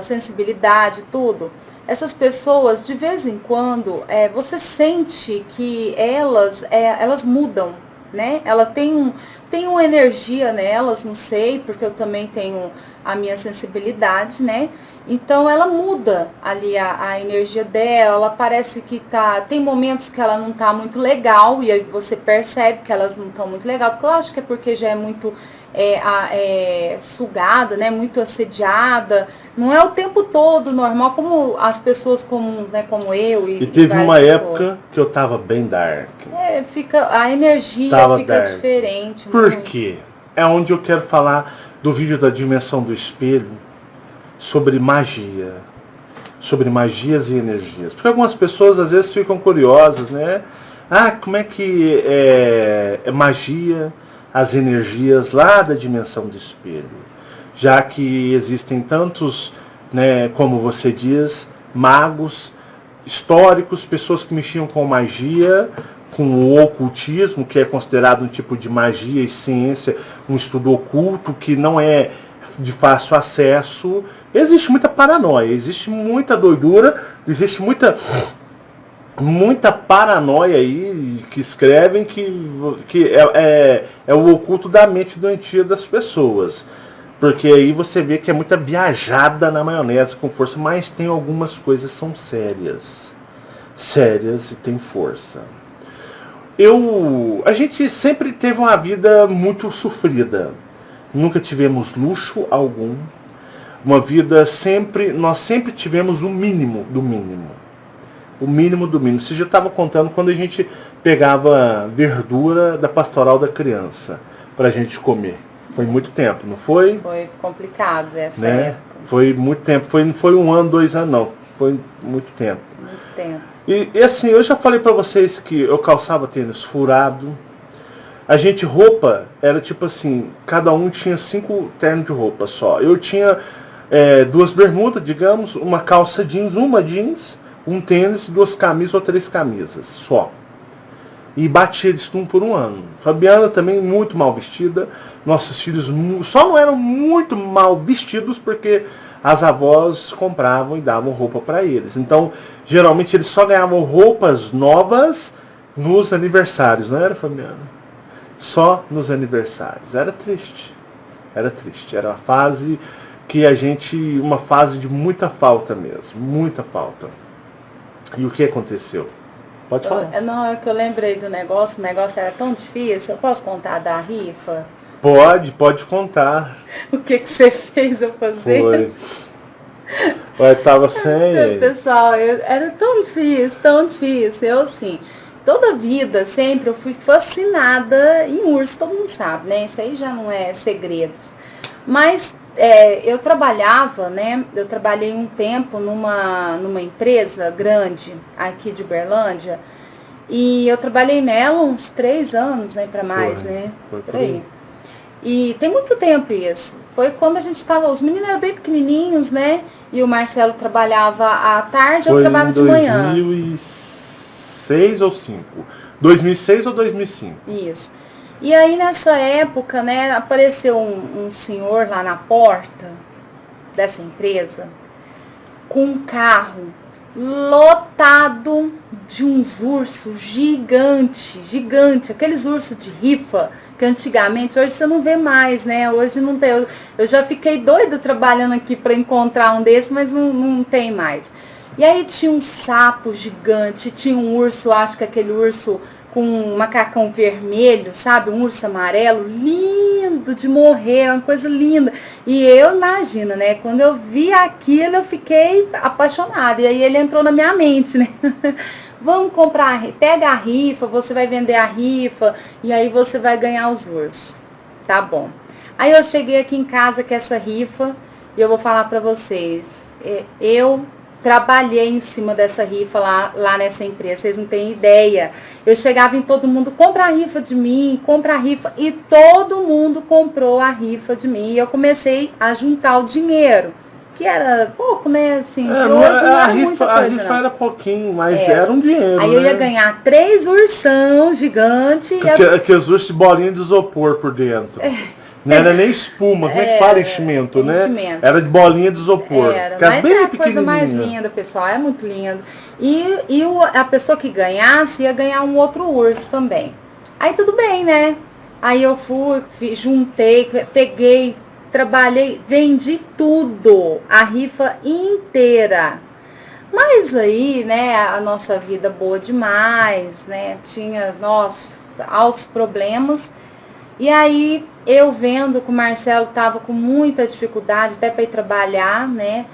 S2: sensibilidade, tudo, essas pessoas, de vez em quando, você sente que elas mudam, né? Ela tem tem uma energia nelas, não sei, porque eu também tenho a minha sensibilidade, né? Então ela muda ali a energia dela, ela parece que tem momentos que ela não tá muito legal, e aí você percebe que elas não estão muito legal, porque eu acho que é porque já é muito sugada, né? Muito assediada. Não é o tempo todo normal, como as pessoas comuns, né? Como eu
S1: e teve uma época que eu tava bem dark.
S2: A energia fica diferente.
S1: Por quê? É onde eu quero falar do vídeo da dimensão do espelho, sobre magia, sobre magias e energias. Porque algumas pessoas às vezes ficam curiosas, né? Como é que é magia, as energias lá da dimensão do espelho? Já que existem tantos, né, como você diz, magos históricos, pessoas que mexiam com magia, com o ocultismo, que é considerado um tipo de magia e ciência, um estudo oculto que não é de fácil acesso. Existe muita paranoia, existe muita doidura, existe muita paranoia aí que escrevem que é o oculto da mente doentia das pessoas. Porque aí você vê que é muita viajada na maionese com força, mas tem algumas coisas que são sérias. Sérias e tem força. A gente sempre teve uma vida muito sofrida. Nunca tivemos luxo algum. Uma vida nós sempre tivemos o mínimo do mínimo. O mínimo do mínimo. Você já estava contando quando a gente pegava verdura da pastoral da criança pra gente comer. Foi muito tempo, não foi?
S2: Foi complicado essa
S1: época. Foi muito tempo. Não foi 1 ano, 2 anos, não. Foi muito tempo.
S2: Muito tempo.
S1: E assim, eu já falei pra vocês que eu calçava tênis furado. A gente, roupa, era tipo assim, cada um tinha 5 ternos de roupa só. Eu tinha 2 bermudas, digamos, uma calça jeans, um tênis, 2 camisas ou 3 camisas só. E batia eles tudo por 1 ano. Fabiana também muito mal vestida. Nossos filhos só não eram muito mal vestidos porque as avós compravam e davam roupa para eles. Então, geralmente eles só ganhavam roupas novas nos aniversários, não era, Fabiana? Só nos aniversários. Era triste. Era triste. Era uma fase uma fase de muita falta mesmo. Muita falta. E o que aconteceu? Pode falar.
S2: Não, é que eu lembrei do negócio. O negócio era tão difícil. Eu posso contar da rifa?
S1: Pode contar.
S2: O que você fez eu fazer?
S1: Foi. Eu tava sem.
S2: Pessoal, era tão difícil. Eu, assim, toda vida, sempre, eu fui fascinada em urso. Todo mundo sabe, né? Isso aí já não é segredos. Mas eu trabalhava, né? Eu trabalhei um tempo numa empresa grande aqui de Uberlândia. E eu trabalhei nela uns 3 anos, né? Pra mais, né?
S1: Foi
S2: por aí. E tem muito tempo isso. Foi quando a gente estava, os meninos eram bem pequenininhos, né? E o Marcelo trabalhava à tarde, eu trabalhava de manhã.
S1: 2006 ou 2005? 2006 ou 2005?
S2: Isso. E aí nessa época, né, apareceu um senhor lá na porta dessa empresa com um carro lotado de uns ursos gigante, aqueles ursos de rifa que antigamente, hoje você não vê mais, né? Hoje não tem. Eu já fiquei doida trabalhando aqui para encontrar um desses, mas não tem mais. E aí tinha um sapo gigante, tinha um urso, acho que aquele urso com um macacão vermelho, sabe? Um urso amarelo, lindo de morrer, uma coisa linda. E eu imagino, né? Quando eu vi aquilo, eu fiquei apaixonada. E aí ele entrou na minha mente, né? Vamos comprar, pega a rifa, você vai vender a rifa e aí você vai ganhar os ursos. Tá bom. Aí eu cheguei aqui em casa com essa rifa e eu vou falar pra vocês. Eu trabalhei em cima dessa rifa lá nessa empresa, vocês não têm ideia. Eu chegava em todo mundo, compra a rifa de mim, compra a rifa. E todo mundo comprou a rifa de mim. E eu comecei a juntar o dinheiro. Que era pouco, né? Assim, hoje não era muita coisa,
S1: a rifa era pouquinho, mas era um dinheiro.
S2: Aí eu ia ganhar 3 ursão gigante.
S1: Que os ursos de bolinha de isopor por dentro. Não era nem espuma, como é que fala enchimento, né? Era de bolinha de isopor.
S2: Mas é a coisa mais linda, pessoal. É muito lindo. E a pessoa que ganhasse ia ganhar um outro urso também. Aí tudo bem, né? Aí eu fui, juntei, peguei, trabalhei, vendi tudo, a rifa inteira. Mas aí, né, a nossa vida boa demais, né, tinha, nossa, altos problemas. E aí, eu vendo que o Marcelo tava com muita dificuldade até para ir trabalhar, né,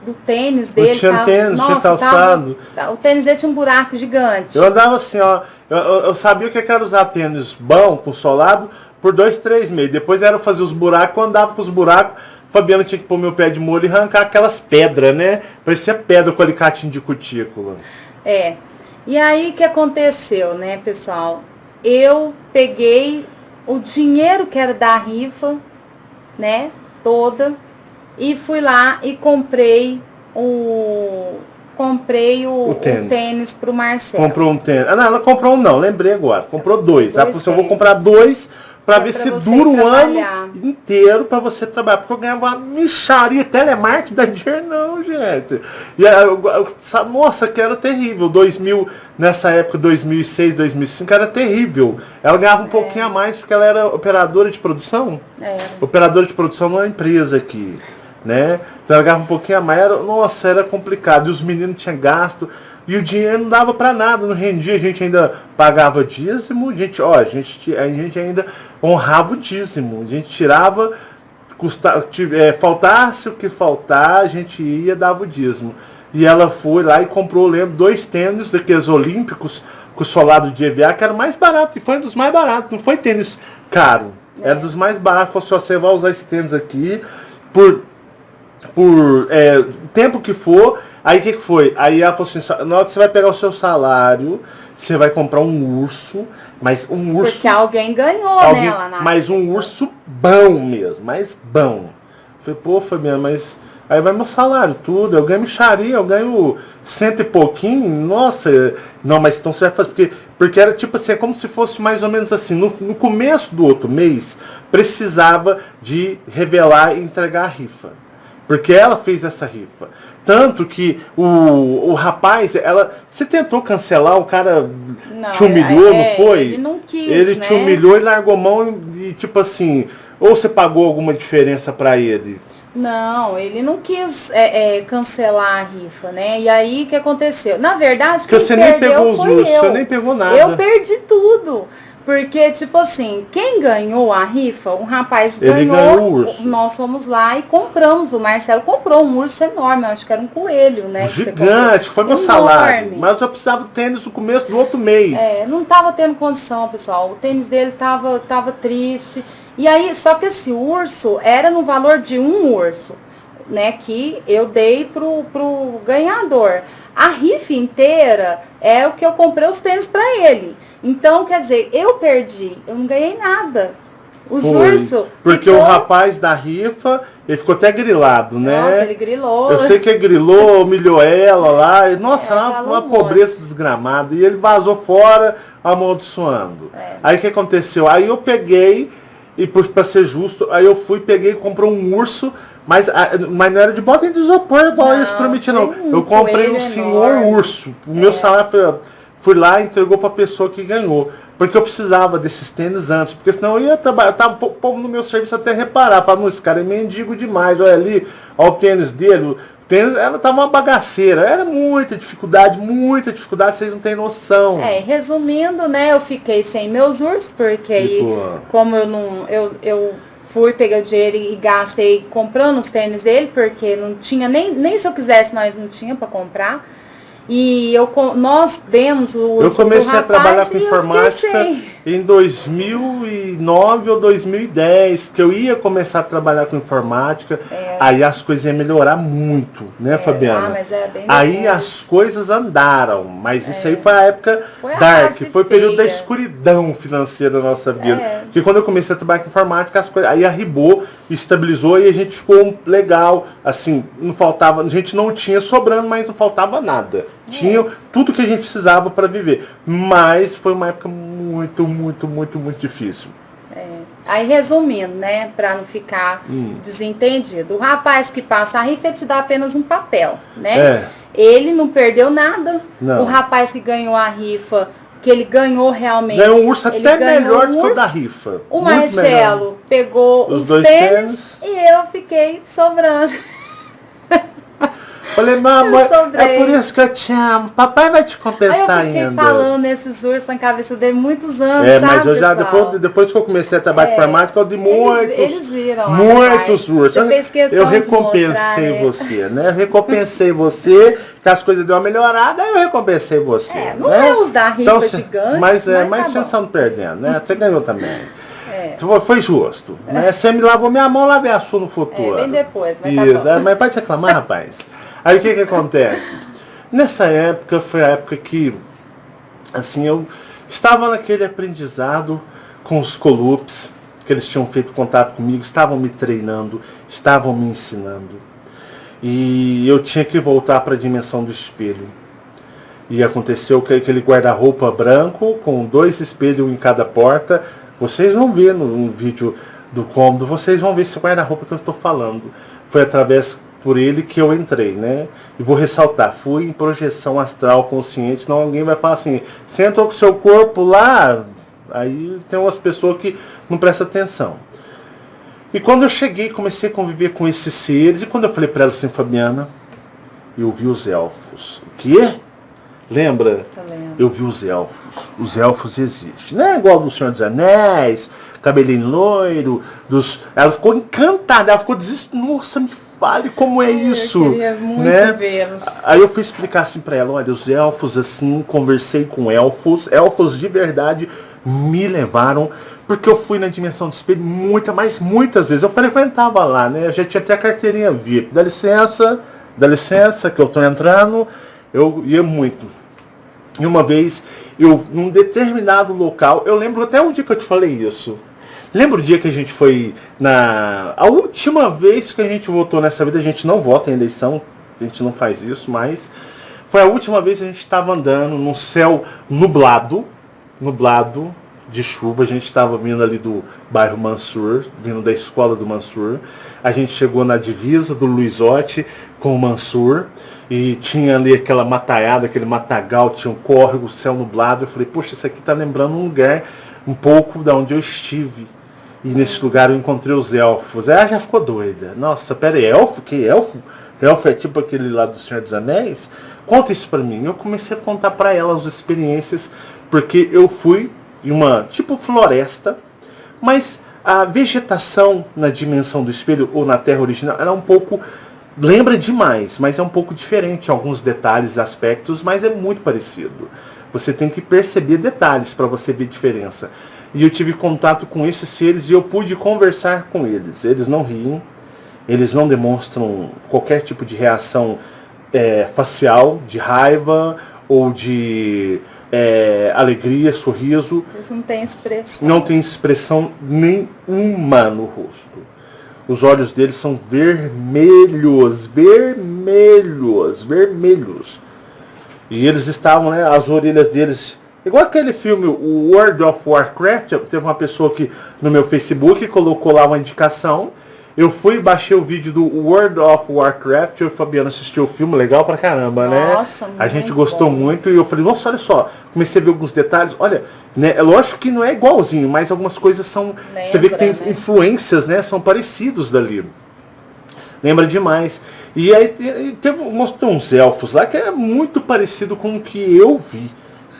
S2: do tênis dele.
S1: Não tinha tênis, tinha calçado.
S2: O tênis dele tinha um buraco gigante.
S1: Eu andava assim, ó, eu sabia que eu quero usar tênis bom, com solado, por 2, 3 meses. Depois era fazer os buracos, eu andava com os buracos, Fabiano tinha que pôr meu pé de molho e arrancar aquelas pedras, né? Parecia pedra com alicatinho de cutícula.
S2: E aí, o que aconteceu, né, pessoal? Eu peguei o dinheiro que era da rifa, né, toda, e fui lá e comprei o tênis pro Marcelo.
S1: Comprou um tênis. Ah, não, ela comprou um não, lembrei agora. Comprou 2. Ela falou assim, eu vou comprar 2 para ver se dura um ano inteiro para você trabalhar. Porque eu ganhava uma mixaria, telemarketing, dá dinheiro não, gente. E nossa, que era terrível. 2000, nessa época, 2006, 2005, era terrível. Ela ganhava um pouquinho a mais porque ela era operadora de produção. Operadora de produção numa empresa aqui. Né? Então ela ganhava um pouquinho a mais, era complicado. E os meninos tinham gasto, e o dinheiro não dava para nada, não rendia, a gente ainda pagava dízimo, a gente ainda honrava o dízimo, a gente tirava, faltasse o que faltar, a gente ia, dava o dízimo. E ela foi lá e comprou, lembro, 2 tênis daqueles olímpicos com solado de EVA, que era mais barato, e foi um dos mais baratos, não foi tênis caro, era dos mais baratos. Falou assim, você vai usar esse tênis aqui por tempo que for. Aí o que foi? Aí ela falou assim, na hora que você vai pegar o seu salário, você vai comprar um urso, mas um urso...
S2: Porque alguém ganhou, né? Lá na
S1: mas um urso bom mesmo, mais bom. Eu falei, pô, Fabiana, mas aí vai meu salário, tudo, eu ganho mixaria, eu ganho 100 e pouquinho, nossa, não, mas então você vai fazer, porque era tipo assim, é como se fosse mais ou menos assim, no começo do outro mês, precisava de revelar e entregar a rifa. Porque ela fez essa rifa. Tanto que o rapaz, você tentou cancelar, o cara te humilhou, não foi?
S2: Ele não quis,
S1: ele te humilhou e largou mão e tipo assim, ou você pagou alguma diferença pra ele?
S2: Não, ele não quis cancelar a rifa, né? E aí, o que aconteceu? Na verdade, quem
S1: você
S2: perdeu
S1: nem pegou os ursos,
S2: eu.
S1: Você nem pegou nada.
S2: Eu perdi tudo. Porque, tipo assim, quem ganhou a rifa, um rapaz
S1: ele ganhou o urso.
S2: Nós fomos lá e compramos, o Marcelo comprou um urso enorme, eu acho que era um coelho, né?
S1: Gigante, foi meu salário. Mas eu precisava do tênis no começo do outro mês.
S2: Não tava tendo condição, pessoal. O tênis dele tava triste. E aí, só que esse urso era no valor de um urso, né? Que eu dei pro ganhador. A rifa inteira é o que eu comprei os tênis para ele. Então, quer dizer, eu perdi, eu não ganhei nada. Os ursos.
S1: Porque o rapaz da rifa, ele ficou até grilado, né?
S2: Nossa, ele grilou.
S1: Eu sei que ele grilou, humilhou ela lá. Nossa, uma pobreza desgramada. E ele vazou fora, amaldiçoando. Aí o que aconteceu? Aí eu peguei, e para ser justo, aí eu peguei e comprei um urso. Mas não era de bota de isopor igual eles prometiam, não. Eu comprei um senhor urso. O meu salário fui lá e entregou para a pessoa que ganhou. Porque eu precisava desses tênis antes. Porque senão eu ia trabalhar. Tava o povo no meu serviço até reparar. Falava, esse cara é mendigo demais. Olha ali, olha o tênis dele. O tênis, ela tava uma bagaceira. Era muita dificuldade, vocês não têm noção.
S2: Resumindo, né, eu fiquei sem meus ursos, porque aí, como eu fui, peguei o dinheiro e gastei comprando os tênis dele, porque não tinha, nem se eu quisesse, nós não tinha para comprar. E nós demos o urso.
S1: Eu comecei a trabalhar com informática em 2009 ou 2010, que eu ia começar a trabalhar com informática, aí as coisas iam melhorar muito, né, Fabiana?
S2: Mas bem
S1: aí as coisas andaram, mas isso aí foi a época dark, foi o período da escuridão financeira da nossa vida. Porque quando eu comecei a trabalhar com informática, as coisas aí arribou, estabilizou e a gente ficou legal, assim, não faltava, a gente não tinha sobrando, mas não faltava nada. Tinha tudo que a gente precisava para viver. Mas foi uma época muito, muito, muito, muito difícil.
S2: Aí resumindo, né, para não ficar desentendido, o rapaz que passa a rifa, ele te dá apenas um papel, né? Ele não perdeu nada.
S1: Não.
S2: O rapaz que ganhou a rifa, que ele ganhou realmente.
S1: Ganhou um urso
S2: Ele
S1: até
S2: ganhou
S1: melhor
S2: um
S1: do que o
S2: urso.
S1: da rifa.
S2: O
S1: Muito
S2: Marcelo
S1: melhor.
S2: pegou
S1: Os
S2: os
S1: dois
S2: tênis e eu fiquei sobrando.
S1: Falei, mamãe,
S2: Eu sobrei.
S1: é por isso que eu te amo. Papai vai te
S2: Aí
S1: compensar
S2: eu fiquei
S1: ainda.
S2: falando esses ursos na cabeça dele muitos anos,
S1: É,
S2: sabe,
S1: mas eu já,
S2: pessoal?
S1: depois que eu comecei a trabalhar com informática, eu de
S2: Eles viram lá no
S1: muitos
S2: quarto.
S1: ursos.
S2: Você fez questão
S1: Eu
S2: de
S1: recompensei
S2: mostrar, né?
S1: você, né? Recompensei você, que as coisas deu uma melhorada, aí eu recompensei você.
S2: Não
S1: né?
S2: é os da rifa gigante,
S1: mas
S2: tá
S1: você
S2: bom.
S1: não perdendo, né? Você ganhou também.
S2: É.
S1: Foi justo. Né? Você me lavou minha mão, lavei a sua no futuro.
S2: Bem depois, mas
S1: Isso,
S2: tá bom.
S1: mas pode reclamar, rapaz. Aí o que acontece? Nessa época, foi a época que, assim, eu estava naquele aprendizado com os Colups, que eles tinham feito contato comigo, estavam me treinando, estavam me ensinando. E eu tinha que voltar para a dimensão do espelho. E aconteceu que aquele guarda-roupa branco, com 2 espelhos em cada porta, vocês vão ver no vídeo do cômodo, vocês vão ver esse guarda-roupa que eu estou falando. Foi através por ele que eu entrei, né? E vou ressaltar, fui em projeção astral consciente, senão alguém vai falar assim, você entrou com seu corpo lá, aí tem umas pessoas que não prestam atenção. E quando eu cheguei, comecei a conviver com esses seres, e quando eu falei para ela assim, Fabiana, eu vi os elfos. O quê? Lembra? Eu vi os elfos. Os elfos existem. Não é igual do Senhor dos Anéis, cabelinho loiro, Ela ficou encantada, ela ficou desesperada. Nossa, me fale como é isso.
S2: Eu queria muito
S1: né?
S2: vê-los.
S1: Aí eu fui explicar assim pra ela, olha, os elfos assim, conversei com elfos de verdade me levaram, porque eu fui na dimensão do espelho muitas vezes. Eu frequentava lá, né? Eu já tinha até a carteirinha VIP. Dá licença, que eu tô entrando. Eu ia muito. E uma vez, num determinado local, eu lembro até um dia que eu te falei isso. Lembra o dia que a gente foi a última vez que a gente votou nessa vida, a gente não vota em eleição, a gente não faz isso, mas foi a última vez que a gente estava andando num céu nublado de chuva, a gente estava vindo ali do bairro Mansur, vindo da escola do Mansur, a gente chegou na divisa do Luizotti com o Mansur, e tinha ali aquela mataiada, aquele matagal, tinha um córrego, céu nublado, eu falei, poxa, isso aqui tá lembrando um lugar um pouco da onde eu estive, e nesse lugar eu encontrei os elfos. Ela já ficou doida, nossa, pera aí, elfo? Que elfo? Elfo é tipo aquele lá do Senhor dos Anéis? Conta isso pra mim. Eu comecei a contar pra ela as experiências, porque eu fui em uma tipo floresta, mas a vegetação na dimensão do espelho ou na Terra original era um pouco, lembra demais, mas é um pouco diferente em alguns detalhes, aspectos, mas é muito parecido. Você tem que perceber detalhes para você ver diferença. E eu tive contato com esses seres e eu pude conversar com eles. Eles não riem, eles não demonstram qualquer tipo de reação facial, de raiva ou de alegria, sorriso.
S2: Eles não têm expressão.
S1: Não tem expressão nenhuma no rosto. Os olhos deles são vermelhos. E eles estavam, né, as orelhas deles, igual aquele filme, o World of Warcraft. Teve uma pessoa que no meu Facebook colocou lá uma indicação. Eu fui e baixei o vídeo do World of Warcraft. Eu e o Fabiano assistiu o filme, legal pra caramba, né?
S2: Nossa,
S1: a gente
S2: muito
S1: gostou
S2: bom.
S1: muito e eu falei, nossa, olha só. Comecei a ver alguns detalhes. Olha, né, é lógico que não é igualzinho, mas algumas coisas são... você vê que tem influências, né? São parecidos dali. Lembra demais. E aí mostrou uns elfos lá que é muito parecido com o que eu vi.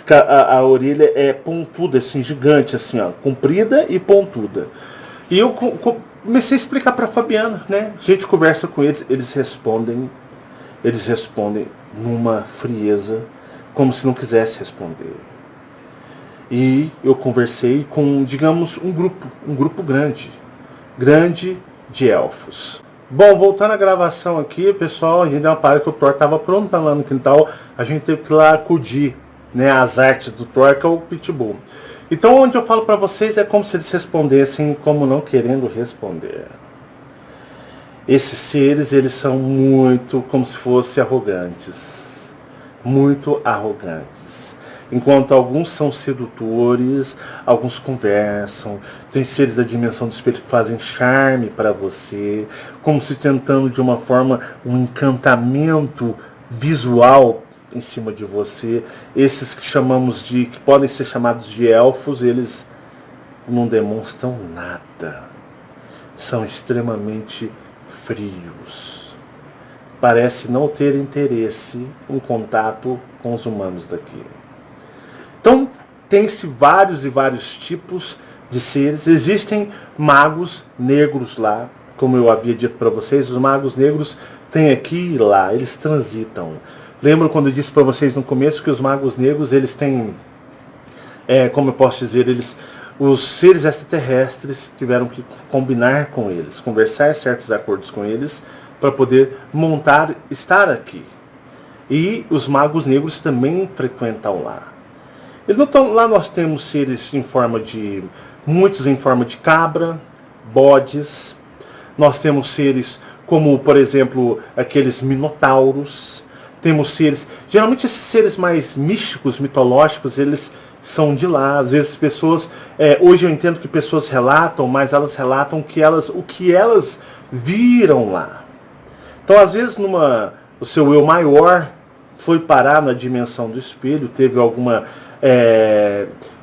S1: A orelha é pontuda, assim, gigante, assim, ó, comprida e pontuda. E eu comecei a explicar para Fabiana, né? A gente conversa com eles, eles respondem numa frieza, como se não quisesse responder. E eu conversei com, digamos, um grupo grande de elfos. Bom, voltando à gravação aqui, pessoal, a gente deu uma parada que o Thor estava pronto lá no quintal, a gente teve que ir lá acudir, né, as artes do Thor, que é o Pitbull. Então, onde eu falo para vocês é como se eles respondessem como não querendo responder. Esses seres, eles são muito como se fossem arrogantes. Muito arrogantes. Enquanto alguns são sedutores, alguns conversam. Tem seres da dimensão do espelho que fazem charme para você, como se tentando de uma forma um encantamento visual em cima de você. Esses que podem ser chamados de elfos, eles não demonstram nada. São extremamente frios. Parece não ter interesse em contato com os humanos daqui. Então, tem-se vários e vários tipos de seres. Existem magos negros lá, como eu havia dito para vocês. Os magos negros têm aqui e lá, eles transitam. Lembro quando eu disse para vocês no começo que os magos negros, eles têm, como eu posso dizer, os seres extraterrestres tiveram que combinar com eles, conversar certos acordos com eles, para poder estar aqui. E os magos negros também frequentam lá. Lá nós temos seres muitos em forma de cabra, bodes. Nós temos seres como, por exemplo, aqueles minotauros. Temos seres, geralmente esses seres mais místicos, mitológicos, eles são de lá. Às vezes pessoas, hoje eu entendo que pessoas relatam, mas elas relatam o que elas viram lá. Então, às vezes, o seu eu maior foi parar na dimensão do espelho, teve alguma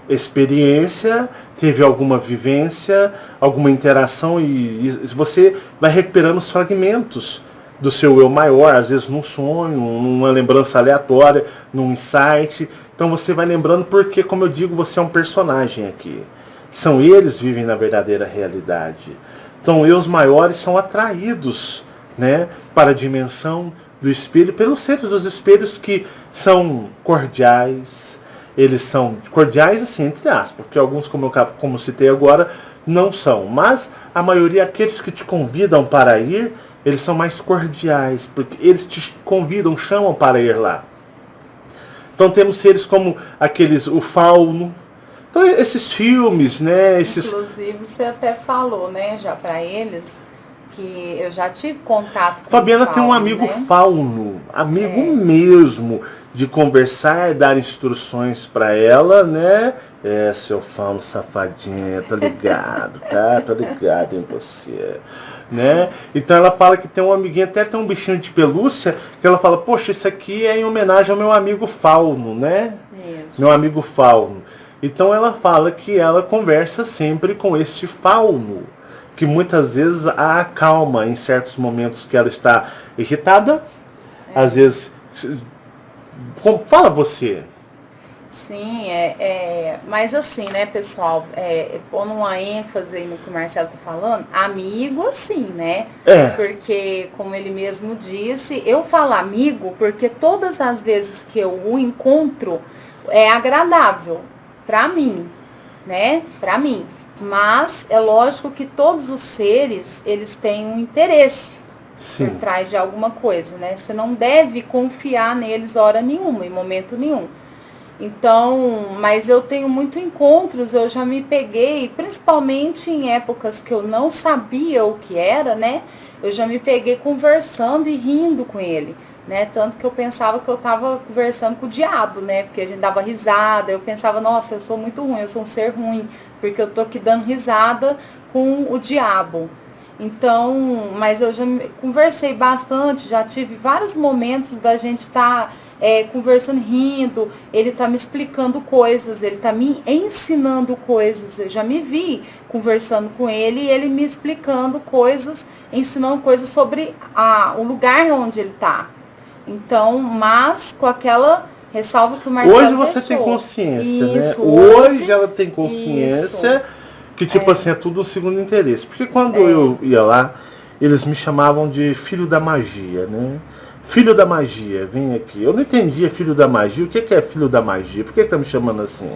S1: experiência, teve alguma vivência, alguma interação, e você vai recuperando os fragmentos do seu eu maior, às vezes num sonho, numa lembrança aleatória, num insight. Então você vai lembrando porque, como eu digo, você é um personagem aqui. Eles vivem na verdadeira realidade. Então, eus maiores são atraídos, né, para a dimensão do espelho pelos seres dos espelhos, que são cordiais. Eles são cordiais, assim, entre aspas, porque alguns, como citei agora, não são. Mas a maioria, aqueles que te convidam para ir, eles são mais cordiais, porque eles te convidam, chamam para ir lá. Então temos seres como o fauno. Então esses filmes, né?
S2: Inclusive você até falou, né, já para eles, que eu já tive contato com
S1: Fabiana
S2: o fauno,
S1: tem um amigo,
S2: né?
S1: fauno, amigo mesmo, de conversar, dar instruções para ela, né? Seu fauno safadinho, tô ligado, tá? Tô ligado em você, né? Então ela fala que tem um amiguinho, até tem um bichinho de pelúcia, que ela fala, poxa, isso aqui é em homenagem ao meu amigo fauno, né?
S2: Isso.
S1: Meu amigo fauno. Então ela fala que ela conversa sempre com este fauno, que muitas vezes a acalma em certos momentos que ela está irritada. Às vezes... Fala você.
S2: Sim, mas assim, né, pessoal, pondo uma ênfase aí no que o Marcelo tá falando, amigo assim, né? Porque, como ele mesmo disse, eu falo amigo porque todas as vezes que eu o encontro é agradável pra mim, né? Pra mim. Mas é lógico que todos os seres, eles têm um interesse. Sim. Por trás de alguma coisa, né? Você não deve confiar neles hora nenhuma, em momento nenhum. Então, mas eu tenho muitos encontros, eu já me peguei, principalmente em épocas que eu não sabia o que era, né? Eu já me peguei conversando e rindo com ele, né? Tanto que eu pensava que eu estava conversando com o diabo, né? Porque a gente dava risada, eu pensava, nossa, eu sou muito ruim, eu sou um ser ruim, porque eu tô aqui dando risada com o diabo. Então, mas eu já conversei bastante, já tive vários momentos da gente estar conversando, rindo, ele tá me explicando coisas, ele tá me ensinando coisas, eu já me vi conversando com ele e ele me explicando coisas, ensinando coisas sobre o lugar onde ele tá. Então, mas com aquela ressalva que o Marcelo
S1: Hoje você
S2: deixou.
S1: tem consciência,
S2: isso,
S1: né? Hoje ela tem consciência...
S2: Isso.
S1: Que tipo assim, é tudo um segundo interesse. Porque quando eu ia lá, eles me chamavam de filho da magia, né? Filho da magia, vem aqui. Eu não entendia filho da magia. O que é filho da magia? Por que tá me chamando assim?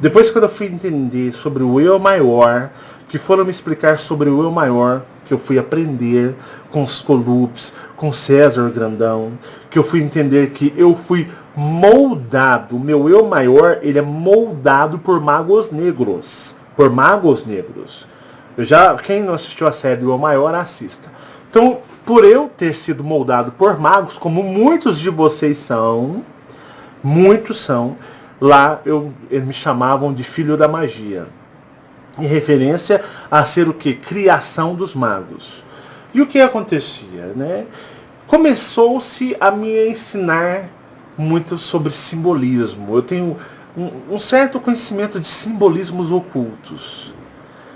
S1: Depois, quando eu fui entender sobre o eu maior, que foram me explicar sobre o eu maior, que eu fui aprender com os Colups, com César Grandão, que eu fui entender que eu fui moldado, o meu eu maior, ele é moldado por magos negros. Por magos negros. Quem não assistiu a série O Maior, assista. Então, por eu ter sido moldado por magos, como muitos de vocês são, muitos são, lá eles me chamavam de filho da magia. Em referência a ser o que? Criação dos magos. E o que acontecia, né? Começou-se a me ensinar muito sobre simbolismo. Eu tenho um certo conhecimento de simbolismos ocultos.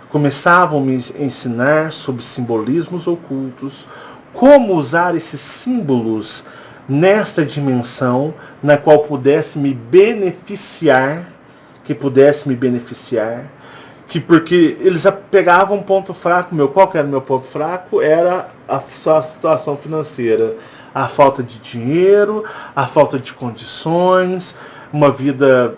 S1: Começavam a me ensinar sobre simbolismos ocultos, como usar esses símbolos nesta dimensão, na qual pudesse me beneficiar, que porque eles pegavam um ponto fraco meu. Qual que era o meu ponto fraco? Era a situação financeira, a falta de dinheiro, a falta de condições, uma vida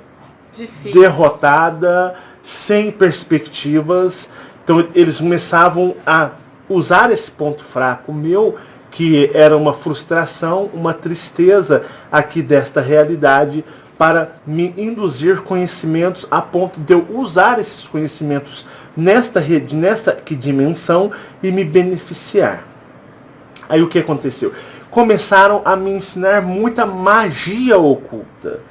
S1: difícil, derrotada, sem perspectivas. Então eles começavam a usar esse ponto fraco meu, que era uma frustração, uma tristeza aqui desta realidade, para me induzir conhecimentos a ponto de eu usar esses conhecimentos nesta rede, nesta dimensão, e me beneficiar. Aí o que aconteceu? Começaram a me ensinar muita magia oculta.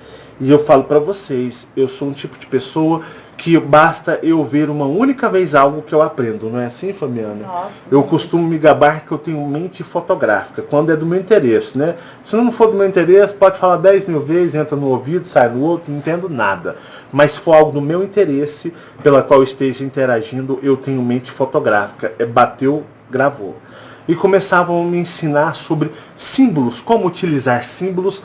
S1: E eu falo para vocês, eu sou um tipo de pessoa que basta eu ver uma única vez algo que eu aprendo, não é assim, Fabiana?
S2: Nossa,
S1: eu costumo me gabar que eu tenho mente fotográfica, quando é do meu interesse, né? Se não for do meu interesse, pode falar 10 mil vezes, entra no ouvido, sai no outro, não entendo nada. Mas se for algo do meu interesse, pela qual eu esteja interagindo, eu tenho mente fotográfica. Bateu, gravou. E começavam a me ensinar sobre símbolos, como utilizar símbolos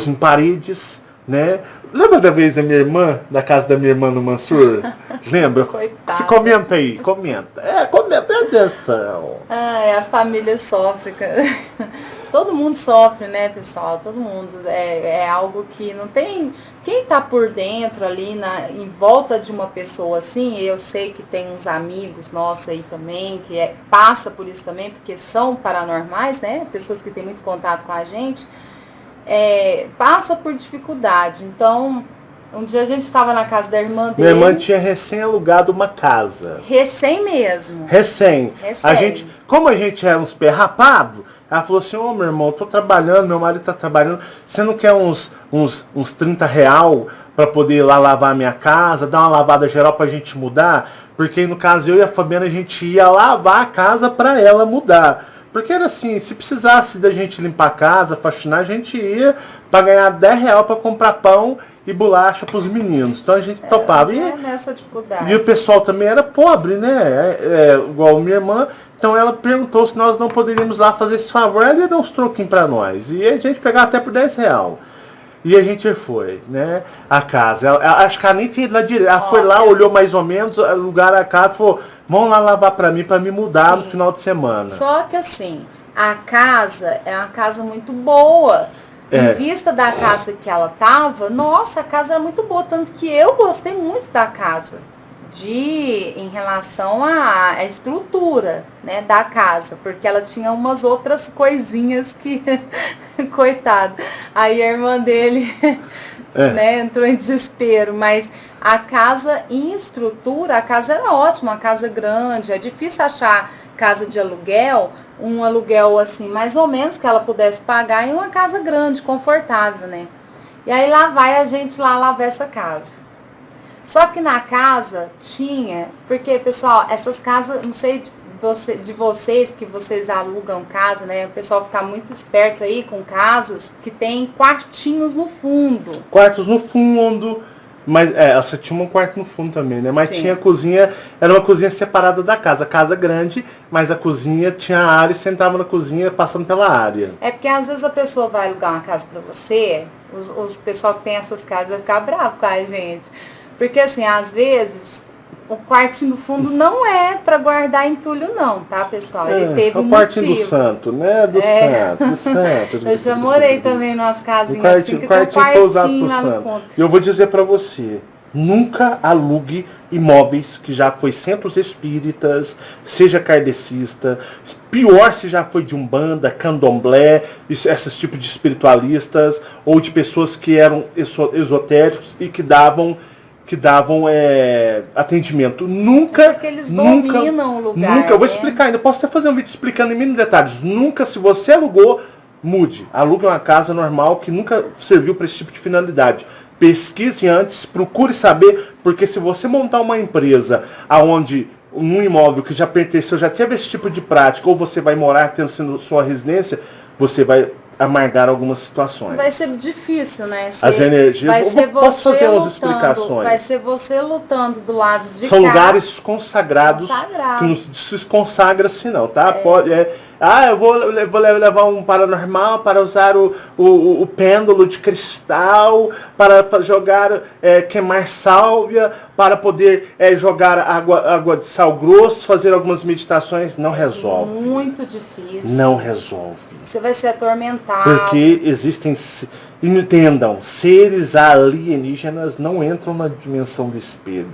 S1: em paredes, né? Lembra da vez da minha irmã, da casa da minha irmã no Mansur? Lembra?
S2: Coitada.
S1: Se comenta aí, comenta. Comenta, atenção.
S2: A família sofre. Todo mundo sofre, né, pessoal? Todo mundo. É algo que não tem... Quem tá por dentro ali, em volta de uma pessoa assim, eu sei que tem uns amigos nossos aí também, que passa por isso também, porque são paranormais, né? Pessoas que têm muito contato com a gente. Passa por dificuldade. Então, um dia a gente estava na casa da irmã dele.
S1: Minha irmã tinha recém-alugado uma casa.
S2: Recém mesmo.
S1: Recém. Como a gente era uns perrapados, ela falou assim: ô meu irmão, tô trabalhando, meu marido tá trabalhando, você não quer uns 30 real para poder ir lá lavar a minha casa, dar uma lavada geral pra gente mudar? Porque no caso eu e a Fabiana, a gente ia lavar a casa pra ela mudar. Porque era assim, se precisasse da gente limpar a casa, faxinar, a gente ia para ganhar 10 real para comprar pão e bolacha para os meninos. Então a gente topava.
S2: Nessa dificuldade.
S1: E o pessoal também era pobre, né? Igual minha irmã. Então ela perguntou se nós não poderíamos lá fazer esse favor. Ela ia dar uns troquinhos para nós. E a gente pegava até por 10 real. E a gente foi, né? A casa. Acho que ela nem tinha ido lá direto. Ela foi lá, olhou mais ou menos o lugar, a casa, falou: vão lá lavar para mim mudar. Sim. No final de semana.
S2: Só que assim, a casa é uma casa muito boa. Em vista da casa que ela tava, nossa, a casa era muito boa. Tanto que eu gostei muito da casa. Em relação à estrutura, né, da casa, porque ela tinha umas outras coisinhas que, coitado, aí a irmã dele, né, entrou em desespero, mas a casa em estrutura, a casa era ótima, uma casa grande, é difícil achar casa de aluguel, um aluguel assim, mais ou menos, que ela pudesse pagar em uma casa grande, confortável, né, e aí lá vai a gente lá lavar essa casa. Só que na casa tinha, porque, pessoal, essas casas, não sei de vocês, que vocês alugam casa, né? O pessoal fica muito esperto aí com casas que tem quartinhos no fundo.
S1: Quartos no fundo, mas você tinha um quarto no fundo também, né? Mas tinha a cozinha, era uma cozinha separada da casa. Casa grande, mas a cozinha tinha a área e sentava na cozinha passando pela área.
S2: É porque às vezes a pessoa vai alugar uma casa pra você, os pessoal que tem essas casas vai ficar bravo com a gente. Porque assim, às vezes, o quartinho do fundo não é para guardar entulho não, tá, pessoal? Ele teve um motivo. O quartinho
S1: do santo, né? Do santo.
S2: Eu já morei também nas casinhas assim, que tem um quartinho lá no fundo.
S1: E eu vou dizer para você, nunca alugue imóveis que já foi centros espíritas, seja kardecista, pior se já foi de umbanda, candomblé, esses tipos de espiritualistas, ou de pessoas que eram esotéricos e que davam atendimento. Nunca.
S2: Porque eles dominam o lugar.
S1: Nunca. Eu vou explicar ainda. Posso até fazer um vídeo explicando em mínimos detalhes. Nunca, se você alugou, mude. Alugue uma casa normal que nunca serviu para esse tipo de finalidade. Pesquise antes, procure saber, porque se você montar uma empresa aonde um imóvel que já pertenceu, já teve esse tipo de prática, ou você vai morar tendo sua residência, você vai amargar algumas situações.
S2: Vai ser difícil, né?
S1: As energias...
S2: Vai ser
S1: posso fazer umas
S2: lutando,
S1: explicações?
S2: vai ser você lutando do lado de cá.
S1: São lugares consagrados que não se consagra assim não, tá? Eu vou levar um paranormal para usar o pêndulo de cristal, para jogar, queimar sálvia, para poder jogar água de sal grosso, fazer algumas meditações. Não resolve.
S2: Muito difícil.
S1: Não resolve.
S2: Você vai ser atormentado.
S1: Porque existem... Entendam, seres alienígenas não entram na dimensão do espelho.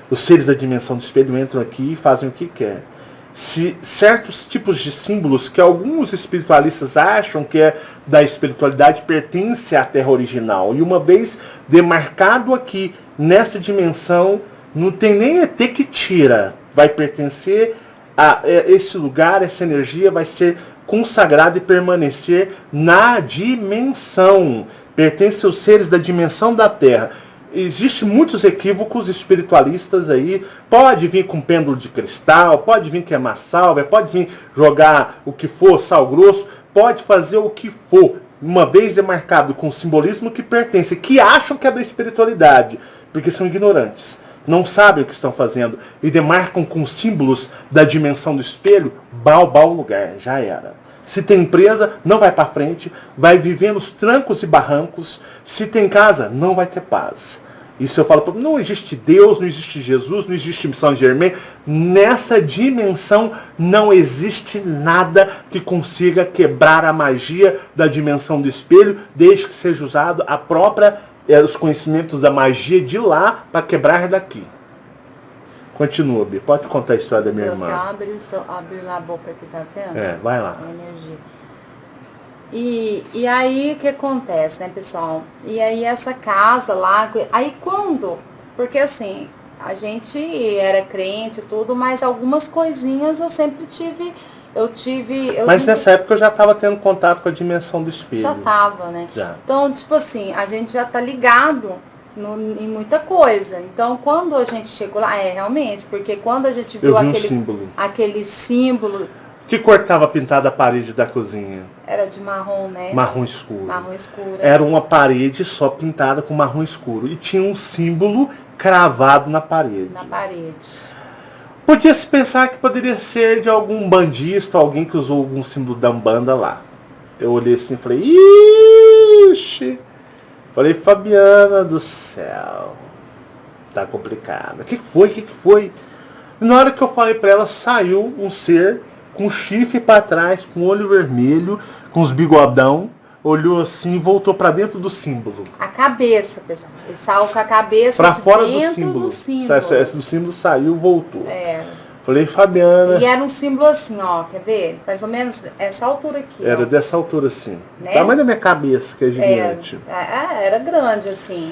S1: Os seres da dimensão do espelho entram aqui e fazem o que quer. Se certos tipos de símbolos que alguns espiritualistas acham que é da espiritualidade pertence à terra original, e uma vez demarcado aqui nessa dimensão, não tem nem ET que tira, vai pertencer a esse lugar, essa energia vai ser consagrada e permanecer na dimensão, pertence aos seres da dimensão da terra. Existem muitos equívocos espiritualistas aí, pode vir com pêndulo de cristal, pode vir queimar sálvia, pode vir jogar o que for, sal grosso, pode fazer o que for, uma vez demarcado com simbolismo que pertence, que acham que é da espiritualidade, porque são ignorantes, não sabem o que estão fazendo, e demarcam com símbolos da dimensão do espelho, o lugar, já era. Se tem empresa, não vai para frente, vai viver nos trancos e barrancos. Se tem casa, não vai ter paz. Isso eu falo, não existe Deus, não existe Jesus, não existe São Germain. Nessa dimensão não existe nada que consiga quebrar a magia da dimensão do espelho, desde que seja usado os conhecimentos da magia de lá para quebrar daqui. Continua, Bi. Pode contar a história da minha irmã.
S2: Abrindo a boca aqui, tá vendo?
S1: Vai lá.
S2: A energia. E aí, o que acontece, né, pessoal? E aí, essa casa lá... Aí, quando... Porque, assim, a gente era crente e tudo, mas algumas coisinhas eu sempre tive... Mas
S1: nessa época eu já estava tendo contato com a dimensão do espelho.
S2: Já estava, né?
S1: Já.
S2: Então, tipo assim, a gente já tá ligado... em muita coisa. Então, quando a gente chegou lá, realmente, porque quando a gente viu aquele símbolo...
S1: Que cor estava pintada a parede da cozinha?
S2: Era de marrom, né?
S1: Marrom escuro.
S2: Marrom escuro.
S1: Era uma parede só pintada com marrom escuro. E tinha um símbolo cravado na parede.
S2: Na parede.
S1: Podia-se pensar que poderia ser de algum bandista, alguém que usou algum símbolo da Umbanda lá. Eu olhei assim e falei, ixi... Falei, Fabiana do céu, tá complicado. O que foi? E na hora que eu falei pra ela, saiu um ser com chifre pra trás, com olho vermelho, com os bigodão, olhou assim e voltou pra dentro do símbolo.
S2: A cabeça, pessoal. Ele saiu com a cabeça
S1: pra
S2: de
S1: fora
S2: dentro
S1: do símbolo.
S2: do
S1: O símbolo saiu, voltou.
S2: É.
S1: Falei, Fabiana...
S2: E era um símbolo assim, ó, quer ver? Mais ou menos essa altura aqui.
S1: Era
S2: ó.
S1: dessa altura assim.
S2: Né?
S1: Tamanho da minha cabeça, que é gigante.
S2: Era grande, assim.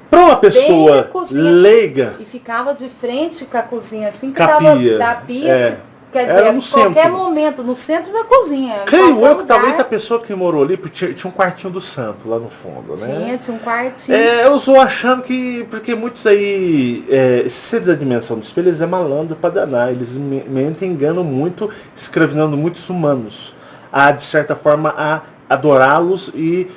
S1: Pra uma pessoa leiga...
S2: E ficava de frente com a cozinha, assim, que
S1: capia,
S2: da pia. Quer dizer,
S1: era no
S2: qualquer
S1: centro.
S2: momento, no centro da cozinha.
S1: Creio eu que talvez a pessoa que morou ali, porque tinha um quartinho do santo lá no fundo, né?
S2: Tinha um quartinho.
S1: Eu estou achando que, porque muitos aí, esses seres da dimensão do espelho, eles é malandro pra danar, eles mentem, enganam muito, escravizando muitos humanos, de certa forma, a adorá-los e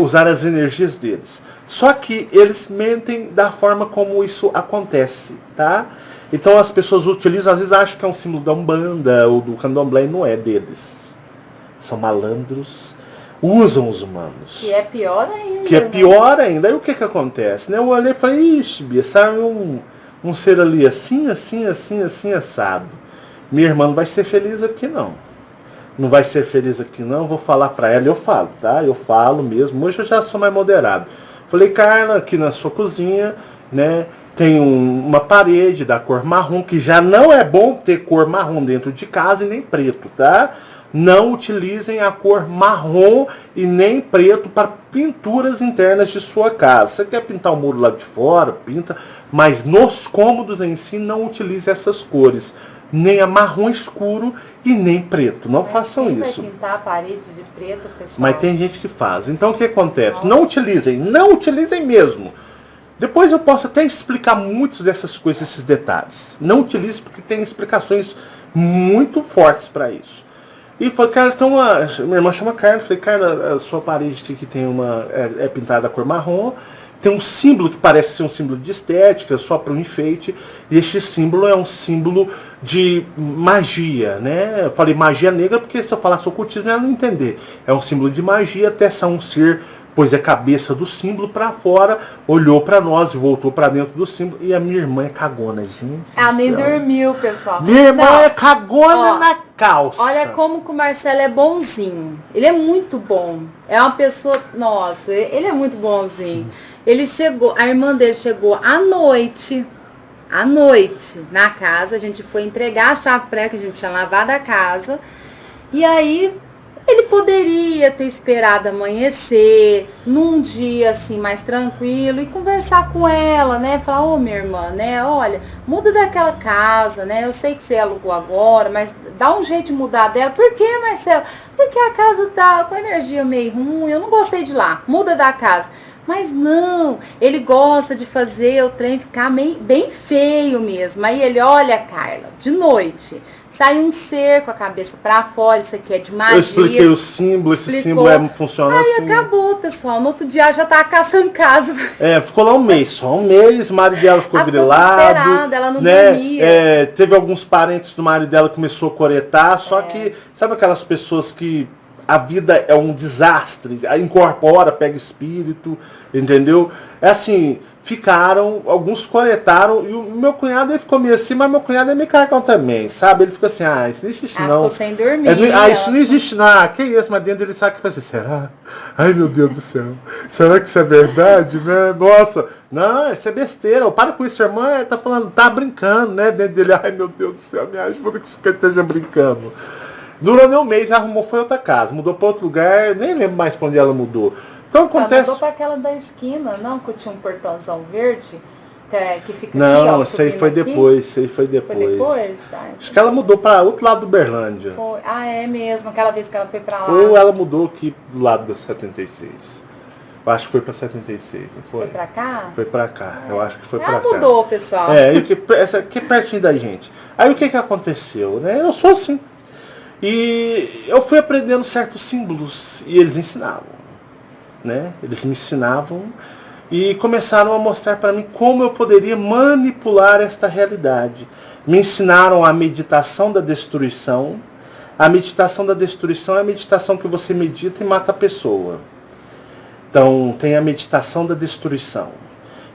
S1: usar as energias deles. Só que eles mentem da forma como isso acontece, tá? Então as pessoas utilizam, às vezes acham que é um símbolo da Umbanda ou do Candomblé, e não é deles. São malandros, usam os humanos.
S2: Que é pior ainda.
S1: Que é pior ainda. Aí o que acontece? Né? Eu olhei e falei, ixi, Bia, sabe um ser ali assim, assado. Minha irmã não vai ser feliz aqui não. Não vai ser feliz aqui não, vou falar pra ela, eu falo, tá? Eu falo mesmo, hoje eu já sou mais moderado. Falei, Carla, aqui na sua cozinha, né? Tem uma parede da cor marrom, que já não é bom ter cor marrom dentro de casa e nem preto, tá? Não utilizem a cor marrom e nem preto para pinturas internas de sua casa. Você quer pintar o muro lá de fora, pinta, mas nos cômodos em si não utilize essas cores. Nem a marrom escuro e nem preto. Não façam isso.
S2: Vai pintar a parede de preto, pessoal?
S1: Mas tem gente que faz. Então o que acontece? Nossa. Não utilizem mesmo. Depois eu posso até explicar muitas dessas coisas, esses detalhes. Não utilize porque tem explicações muito fortes para isso. E falei, cara, tem uma. Minha irmã chama Carla. Falei, Carla, a sua parede aqui tem uma. É pintada a cor marrom. Tem um símbolo que parece ser um símbolo de estética, só para um enfeite. E este símbolo é um símbolo de magia, né? Eu falei magia negra porque se eu falasse ocultismo ela não entender. É um símbolo de magia, até um ser, pois a cabeça do símbolo para fora, olhou para nós e voltou para dentro do símbolo. E a minha irmã é cagona, gente.
S2: Ela nem dormiu, pessoal.
S1: Minha irmã é cagona na calça.
S2: Olha como que o Marcelo é bonzinho. Ele é muito bom. É uma pessoa... Nossa, ele é muito bonzinho. Ele chegou, a irmã dele chegou à noite na casa. A gente foi entregar a chave para ela, que a gente tinha lavado a casa. E aí... Ele poderia ter esperado amanhecer, num dia assim mais tranquilo, e conversar com ela, né? Falar, ô minha irmã, né? Olha, muda daquela casa, né? Eu sei que você alugou agora, mas dá um jeito de mudar dela. Por quê, Marcelo? Porque a casa tá com energia meio ruim, eu não gostei de lá, muda da casa. Mas não, ele gosta de fazer o trem ficar bem feio mesmo. Aí ele, olha, Carla, de noite, sai um ser com a cabeça pra fora, isso aqui é de magia.
S1: Eu expliquei o símbolo, esse símbolo funciona assim.
S2: Aí acabou, pessoal, no outro dia já tá caçando casa.
S1: Ficou lá um mês, só um mês, o marido dela ficou grilado.
S2: Ela não
S1: dormia. Teve alguns parentes do marido dela que começou a coretar, só que, sabe aquelas pessoas que a vida é um desastre, aí incorpora, pega espírito, entendeu? É assim, alguns coletaram, e o meu cunhado ele ficou meio assim, mas meu cunhado é meio carcão também, sabe? Ele ficou assim, isso não existe não.
S2: Ficou sem dormir.
S1: Isso não existe não, que isso, mas dentro dele sabe que fala assim, será? Ai meu Deus do céu, será que isso é verdade, né? Nossa, não, isso é besteira, para com isso, irmã, tá falando, tá brincando, né? Dentro dele, ai meu Deus do céu, me ajuda que isso que esteja brincando. Durante um mês arrumou, foi outra casa, mudou para outro lugar, nem lembro mais para onde ela mudou. Então acontece.
S2: Mudou para aquela da esquina, não? Que tinha um portãozão verde que fica
S1: não,
S2: aqui, ó. Não,
S1: isso aí foi depois,
S2: Foi depois?
S1: Acho que ela mudou para outro lado do Berlândia.
S2: Foi. É mesmo, aquela vez que ela foi para lá.
S1: Ou ela mudou aqui do lado da 76. Eu acho que foi para 76, não foi?
S2: Foi para cá?
S1: Foi para cá, eu acho que foi para cá.
S2: Ela mudou, pessoal.
S1: Essa aqui pertinho da gente. Aí o que aconteceu, né? Eu sou assim. E eu fui aprendendo certos símbolos e eles ensinavam, né? Eles me ensinavam e começaram a mostrar para mim como eu poderia manipular esta realidade. Me ensinaram a meditação da destruição. A meditação da destruição é a meditação que você medita e mata a pessoa. Então tem a meditação da destruição.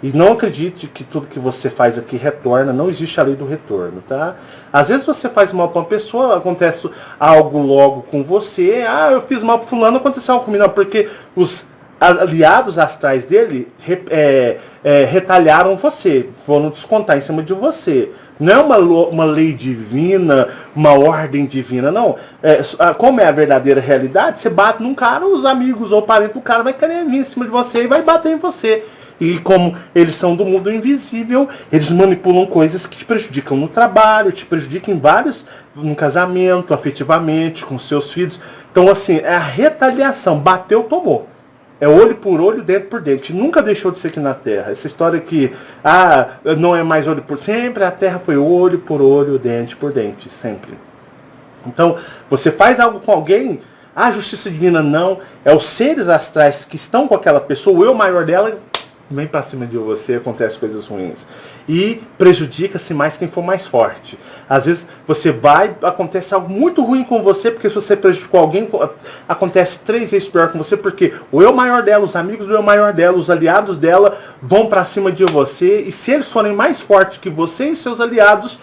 S1: E não acredite que tudo que você faz aqui retorna, não existe a lei do retorno, tá? Às vezes você faz mal para uma pessoa, acontece algo logo com você, eu fiz mal para fulano, aconteceu algo comigo, não, porque os aliados astrais dele retalharam você, foram descontar em cima de você. Não é uma lei divina, uma ordem divina, não. Como é a verdadeira realidade, você bate num cara, os amigos ou parentes do cara vai querer vir em cima de você e vai bater em você. E como eles são do mundo invisível, eles manipulam coisas que te prejudicam no trabalho, te prejudicam em vários, no casamento, afetivamente, com seus filhos. Então, assim, é a retaliação. Bateu, tomou. É olho por olho, dente por dente. Nunca deixou de ser aqui na Terra. Essa história que, não é mais olho por sempre, a Terra foi olho por olho, dente por dente, sempre. Então, você faz algo com alguém, a justiça divina não, é os seres astrais que estão com aquela pessoa, o eu maior dela, vem pra cima de você, acontece coisas ruins. E prejudica-se mais quem for mais forte. Às vezes acontece algo muito ruim com você, porque se você prejudicou alguém, acontece 3 vezes pior com você, porque o eu maior dela, os amigos do eu maior dela, os aliados dela vão pra cima de você, e se eles forem mais fortes que você e seus aliados,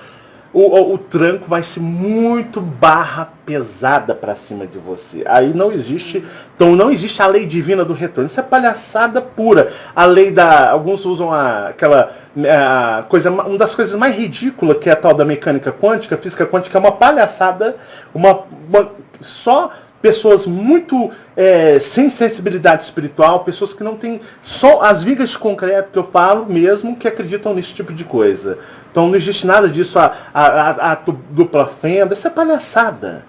S1: o tranco vai ser muito barra pesada pra cima de você. Aí não existe a lei divina do retorno. Isso é palhaçada pura. A lei alguns usam uma das coisas mais ridículas, que é a tal da mecânica quântica, física quântica, é uma palhaçada, só pessoas muito sem sensibilidade espiritual, pessoas que não têm só as vigas de concreto que eu falo mesmo, que acreditam nesse tipo de coisa. Então não existe nada disso, a dupla fenda, isso é palhaçada.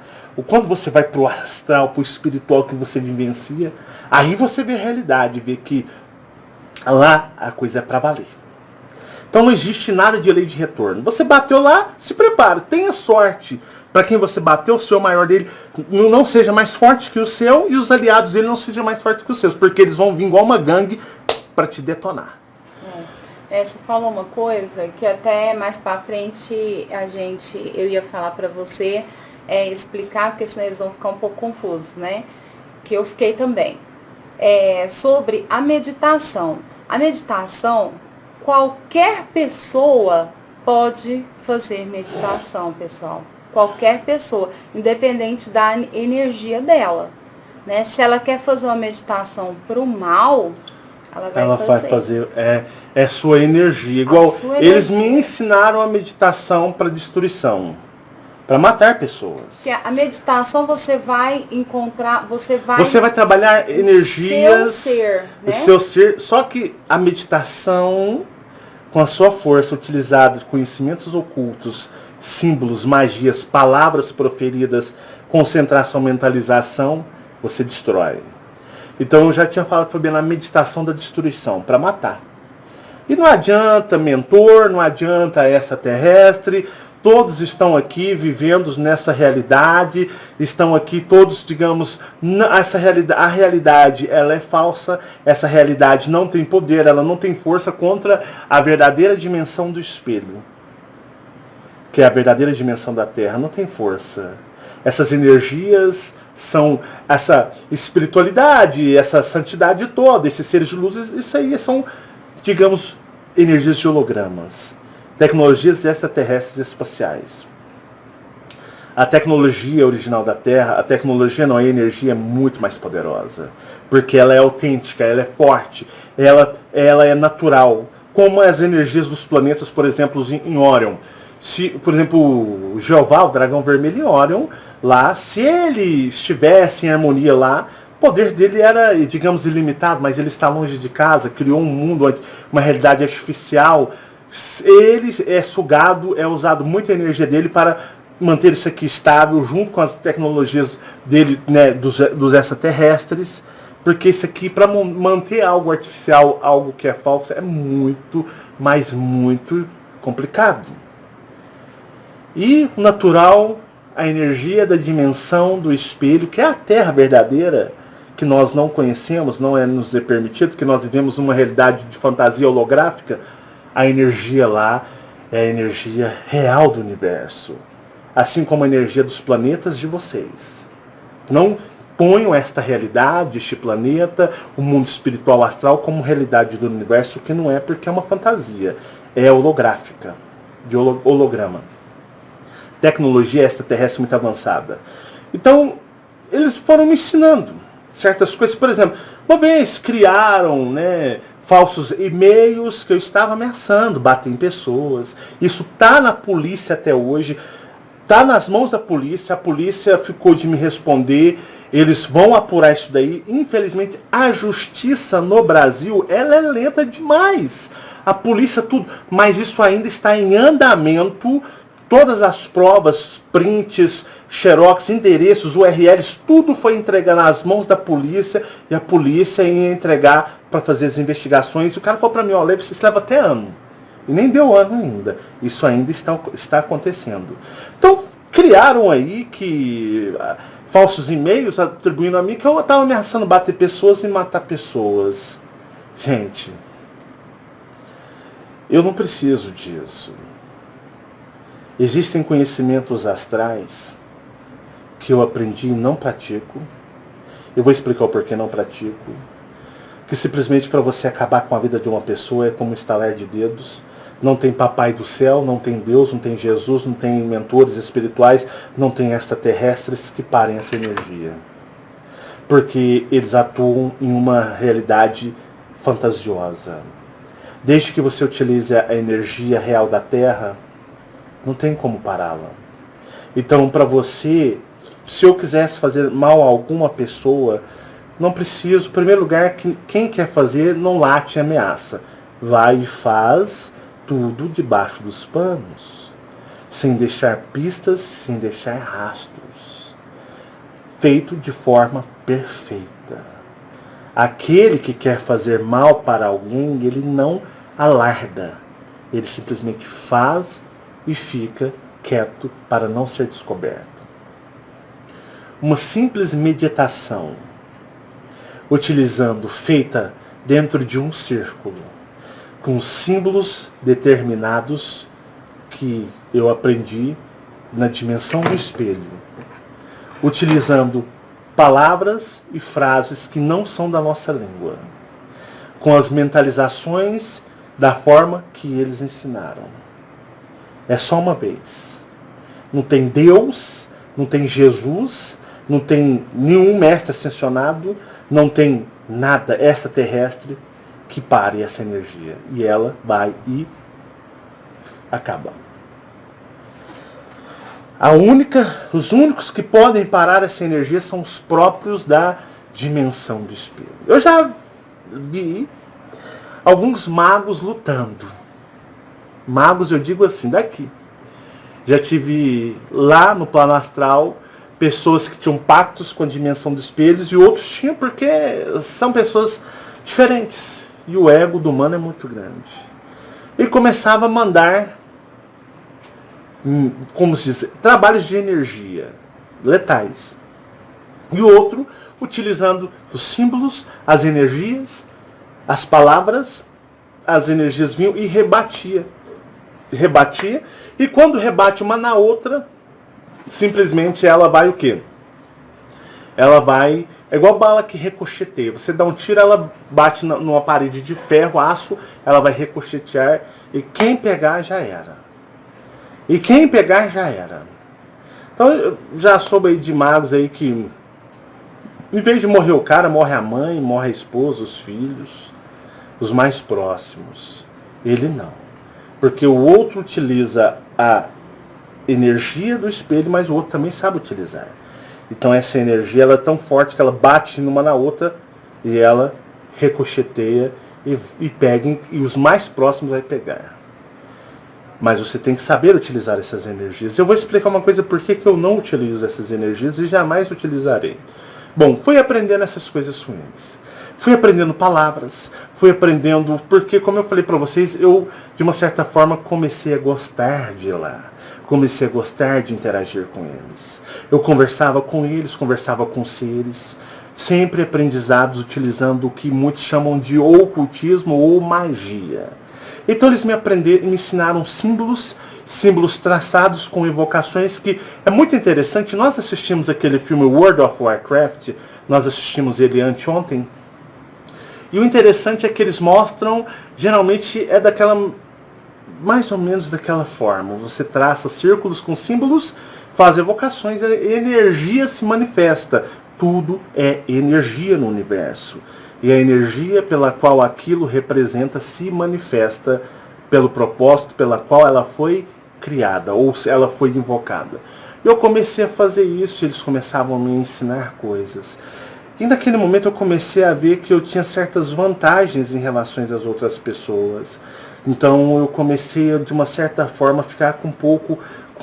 S1: Quando você vai pro astral, pro espiritual que você vivencia, aí você vê a realidade, vê que lá a coisa é para valer. Então não existe nada de lei de retorno. Você bateu lá, se prepara, tenha sorte. para quem você bateu, o seu maior dele não seja mais forte que o seu e os aliados dele não sejam mais fortes que os seus, porque eles vão vir igual uma gangue para te detonar.
S2: Você falou uma coisa que até mais para frente eu ia falar para você explicar, porque senão eles vão ficar um pouco confusos, né? Que eu fiquei também. Sobre a meditação. A meditação, qualquer pessoa pode fazer meditação, pessoal. Qualquer pessoa, independente da energia dela, né? Se ela quer fazer uma meditação para o mal, ela vai fazer.
S1: É sua energia. Igual eles me ensinaram a meditação para destruição, para matar pessoas.
S2: Que a meditação você vai encontrar, você
S1: vai trabalhar energias,
S2: o
S1: seu ser, só que a meditação, com a sua força utilizada de conhecimentos ocultos, símbolos, magias, palavras proferidas, concentração, mentalização, você destrói. Então eu já tinha falado sobre a meditação da destruição, para matar. E não adianta mentor, não adianta extraterrestre, todos estão aqui vivendo nessa realidade, estão aqui todos, digamos, a realidade ela é falsa, essa realidade não tem poder, ela não tem força contra a verdadeira dimensão do espelho, que é a verdadeira dimensão da Terra, não tem força. Essas energias são essa espiritualidade, essa santidade toda, esses seres de luz, isso aí são, digamos, energias de hologramas, tecnologias extraterrestres e espaciais. A tecnologia original da Terra, a tecnologia não, a energia é muito mais poderosa, porque ela é autêntica, ela é forte, ela é natural, como as energias dos planetas, por exemplo, em Órion. Se, por exemplo, o Jeová, o dragão vermelho em Órion, lá, se ele estivesse em harmonia lá, o poder dele era, digamos, ilimitado, mas ele está longe de casa, criou um mundo, uma realidade artificial. Ele é sugado, é usado muita energia dele para manter isso aqui estável, junto com as tecnologias dele, né, dos extraterrestres, porque isso aqui, para manter algo artificial, algo que é falso, é muito, mas muito complicado. E natural, a energia da dimensão do espelho, que é a Terra verdadeira, que nós não conhecemos, não é nos permitido, que nós vivemos uma realidade de fantasia holográfica, a energia lá é a energia real do universo. Assim como a energia dos planetas de vocês. Não ponham esta realidade, este planeta, o mundo espiritual astral, como realidade do universo, que não é, porque é uma fantasia. É holográfica, de holograma. Tecnologia extraterrestre muito avançada. Então, eles foram me ensinando certas coisas. Por exemplo, uma vez criaram, né, falsos e-mails que eu estava ameaçando bater em pessoas. Isso está na polícia até hoje. Está nas mãos da polícia. A polícia ficou de me responder. Eles vão apurar isso daí. Infelizmente, a justiça no Brasil, ela é lenta demais. A polícia, tudo. Mas isso ainda está em andamento. Todas as provas, prints, xerox, endereços, URLs, tudo foi entregue nas mãos da polícia e a polícia ia entregar para fazer as investigações. E o cara falou para mim, ó, isso leva até ano. E nem deu ano ainda. Isso ainda está acontecendo. Então, criaram aí que falsos e-mails atribuindo a mim que eu estava ameaçando bater pessoas e matar pessoas. Gente, eu não preciso disso. Existem conhecimentos astrais que eu aprendi e não pratico. Eu vou explicar o porquê não pratico. Que simplesmente para você acabar com a vida de uma pessoa é como um estalar de dedos. Não tem papai do céu, não tem Deus, não tem Jesus, não tem mentores espirituais, não tem extraterrestres que parem essa energia. Porque eles atuam em uma realidade fantasiosa. Desde que você utilize a energia real da Terra, não tem como pará-la. Então, para você, se eu quisesse fazer mal a alguma pessoa, não preciso. Em primeiro lugar, quem quer fazer não late e ameaça. Vai e faz tudo debaixo dos panos, sem deixar pistas, sem deixar rastros. Feito de forma perfeita. Aquele que quer fazer mal para alguém, ele não alarda. Ele simplesmente faz e fica quieto para não ser descoberto. Uma simples meditação, feita dentro de um círculo, com símbolos determinados que eu aprendi na dimensão do espelho, utilizando palavras e frases que não são da nossa língua, com as mentalizações da forma que eles ensinaram. É só uma vez. Não tem Deus, não tem Jesus, não tem nenhum mestre ascensionado, não tem nada extraterrestre que pare essa energia. E ela vai e acaba. Os únicos que podem parar essa energia são os próprios da dimensão do espelho. Eu já vi alguns magos lutando. Magos, eu digo assim, daqui. Já tive lá no plano astral pessoas que tinham pactos com a dimensão dos espelhos e outros tinham porque são pessoas diferentes. E o ego do humano é muito grande. Ele começava a mandar, como se diz, trabalhos de energia letais. E o outro utilizando os símbolos, as energias, as palavras, as energias vinham e rebatia. E quando rebate uma na outra, simplesmente ela vai o quê? Ela vai... É igual bala que ricocheteia. Você dá um tiro, ela bate numa parede de ferro, aço, ela vai ricochetear. E quem pegar já era. Então eu já soube aí de magos aí que, em vez de morrer o cara, morre a mãe, morre a esposa, os filhos, os mais próximos. Ele não. Porque o outro utiliza a energia do espelho, mas o outro também sabe utilizar. Então essa energia ela é tão forte que ela bate numa na outra e ela ricocheteia e pega, e os mais próximos vai pegar. Mas você tem que saber utilizar essas energias. Eu vou explicar uma coisa por que eu não utilizo essas energias e jamais utilizarei. Bom, fui aprendendo essas coisas ruins. Fui aprendendo palavras, fui aprendendo, porque como eu falei para vocês, eu de uma certa forma comecei a gostar de ir lá. Comecei a gostar de interagir com eles. Eu conversava com eles, conversava com seres, sempre aprendizados utilizando o que muitos chamam de ocultismo ou magia. Então eles me ensinaram símbolos traçados com evocações que é muito interessante. Nós assistimos aquele filme World of Warcraft, nós assistimos ele anteontem. E o interessante é que eles mostram, geralmente é daquela, mais ou menos daquela forma. Você traça círculos com símbolos, faz evocações, a energia se manifesta. Tudo é energia no universo. E a energia pela qual aquilo representa se manifesta pelo propósito pela qual ela foi criada, ou se ela foi invocada. Eu comecei a fazer isso, eles começavam a me ensinar coisas. E naquele momento eu comecei a ver que eu tinha certas vantagens em relação às outras pessoas. Então eu comecei, de uma certa forma, a ficar com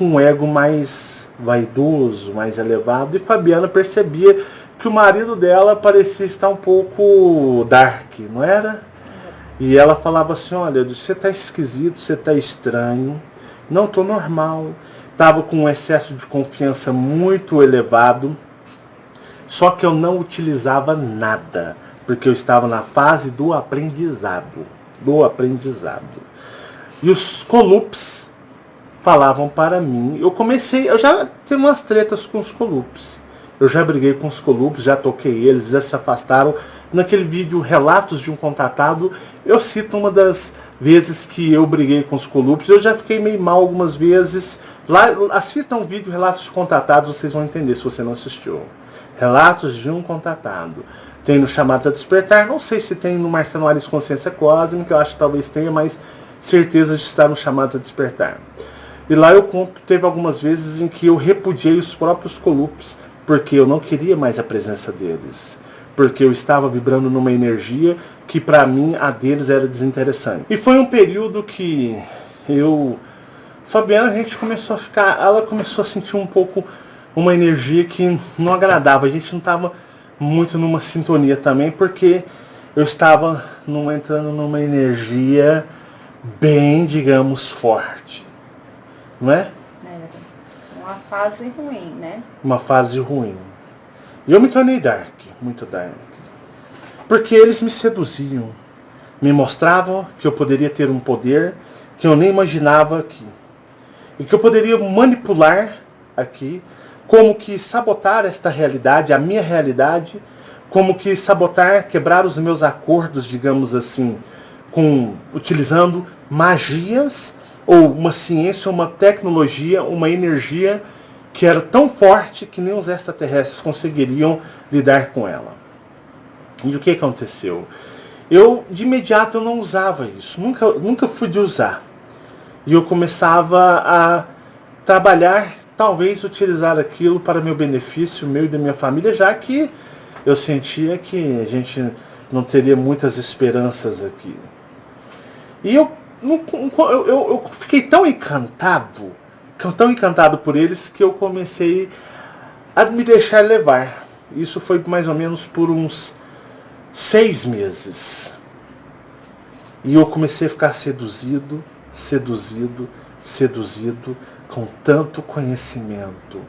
S1: um ego mais vaidoso, mais elevado. E Fabiana percebia que o marido dela parecia estar um pouco dark, não era? E ela falava assim, olha, você está esquisito, você está estranho, não estou normal. Estava com um excesso de confiança muito elevado. Só que eu não utilizava nada, porque eu estava na fase do aprendizado. E os Colups falavam para mim, eu já tenho umas tretas com os Colups. Eu já briguei com os Colups, já toquei eles, já se afastaram. Naquele vídeo Relatos de um Contatado, eu cito uma das vezes que eu briguei com os Colups. Eu já fiquei meio mal algumas vezes. Lá, assistam o vídeo Relatos de Contatados, vocês vão entender se você não assistiu. Relatos de um Contatado. Tem no Chamados a Despertar, não sei se tem no Marcelo Ares Consciência Cósmica, eu acho que talvez tenha, mas certeza de estar no Chamados a Despertar. E lá eu conto, teve algumas vezes em que eu repudiei os próprios Colups, porque eu não queria mais a presença deles. Porque eu estava vibrando numa energia que para mim a deles era desinteressante. E foi um período que Fabiana, a gente começou a ficar, ela começou a sentir um pouco uma energia que não agradava. A gente não estava muito numa sintonia também, porque eu estava entrando numa energia bem, digamos, forte. Não é?
S2: fase ruim, né?
S1: Uma fase ruim. E eu me tornei dark, muito dark. Porque eles me seduziam. Me mostravam que eu poderia ter um poder que eu nem imaginava aqui. E que eu poderia manipular aqui, como que sabotar esta realidade, a minha realidade, como que sabotar, quebrar os meus acordos, digamos assim, utilizando magias, ou uma ciência, uma tecnologia, uma energia que era tão forte que nem os extraterrestres conseguiriam lidar com ela. E o que aconteceu? Eu, de imediato, eu não usava isso. Nunca fui de usar. E eu começava a trabalhar, talvez utilizar aquilo para meu benefício, meu e da minha família, já que eu sentia que a gente não teria muitas esperanças aqui. E eu fiquei tão encantado por eles, que eu comecei a me deixar levar. Isso foi mais ou menos por uns 6 meses. E eu comecei a ficar seduzido, com tanto conhecimento,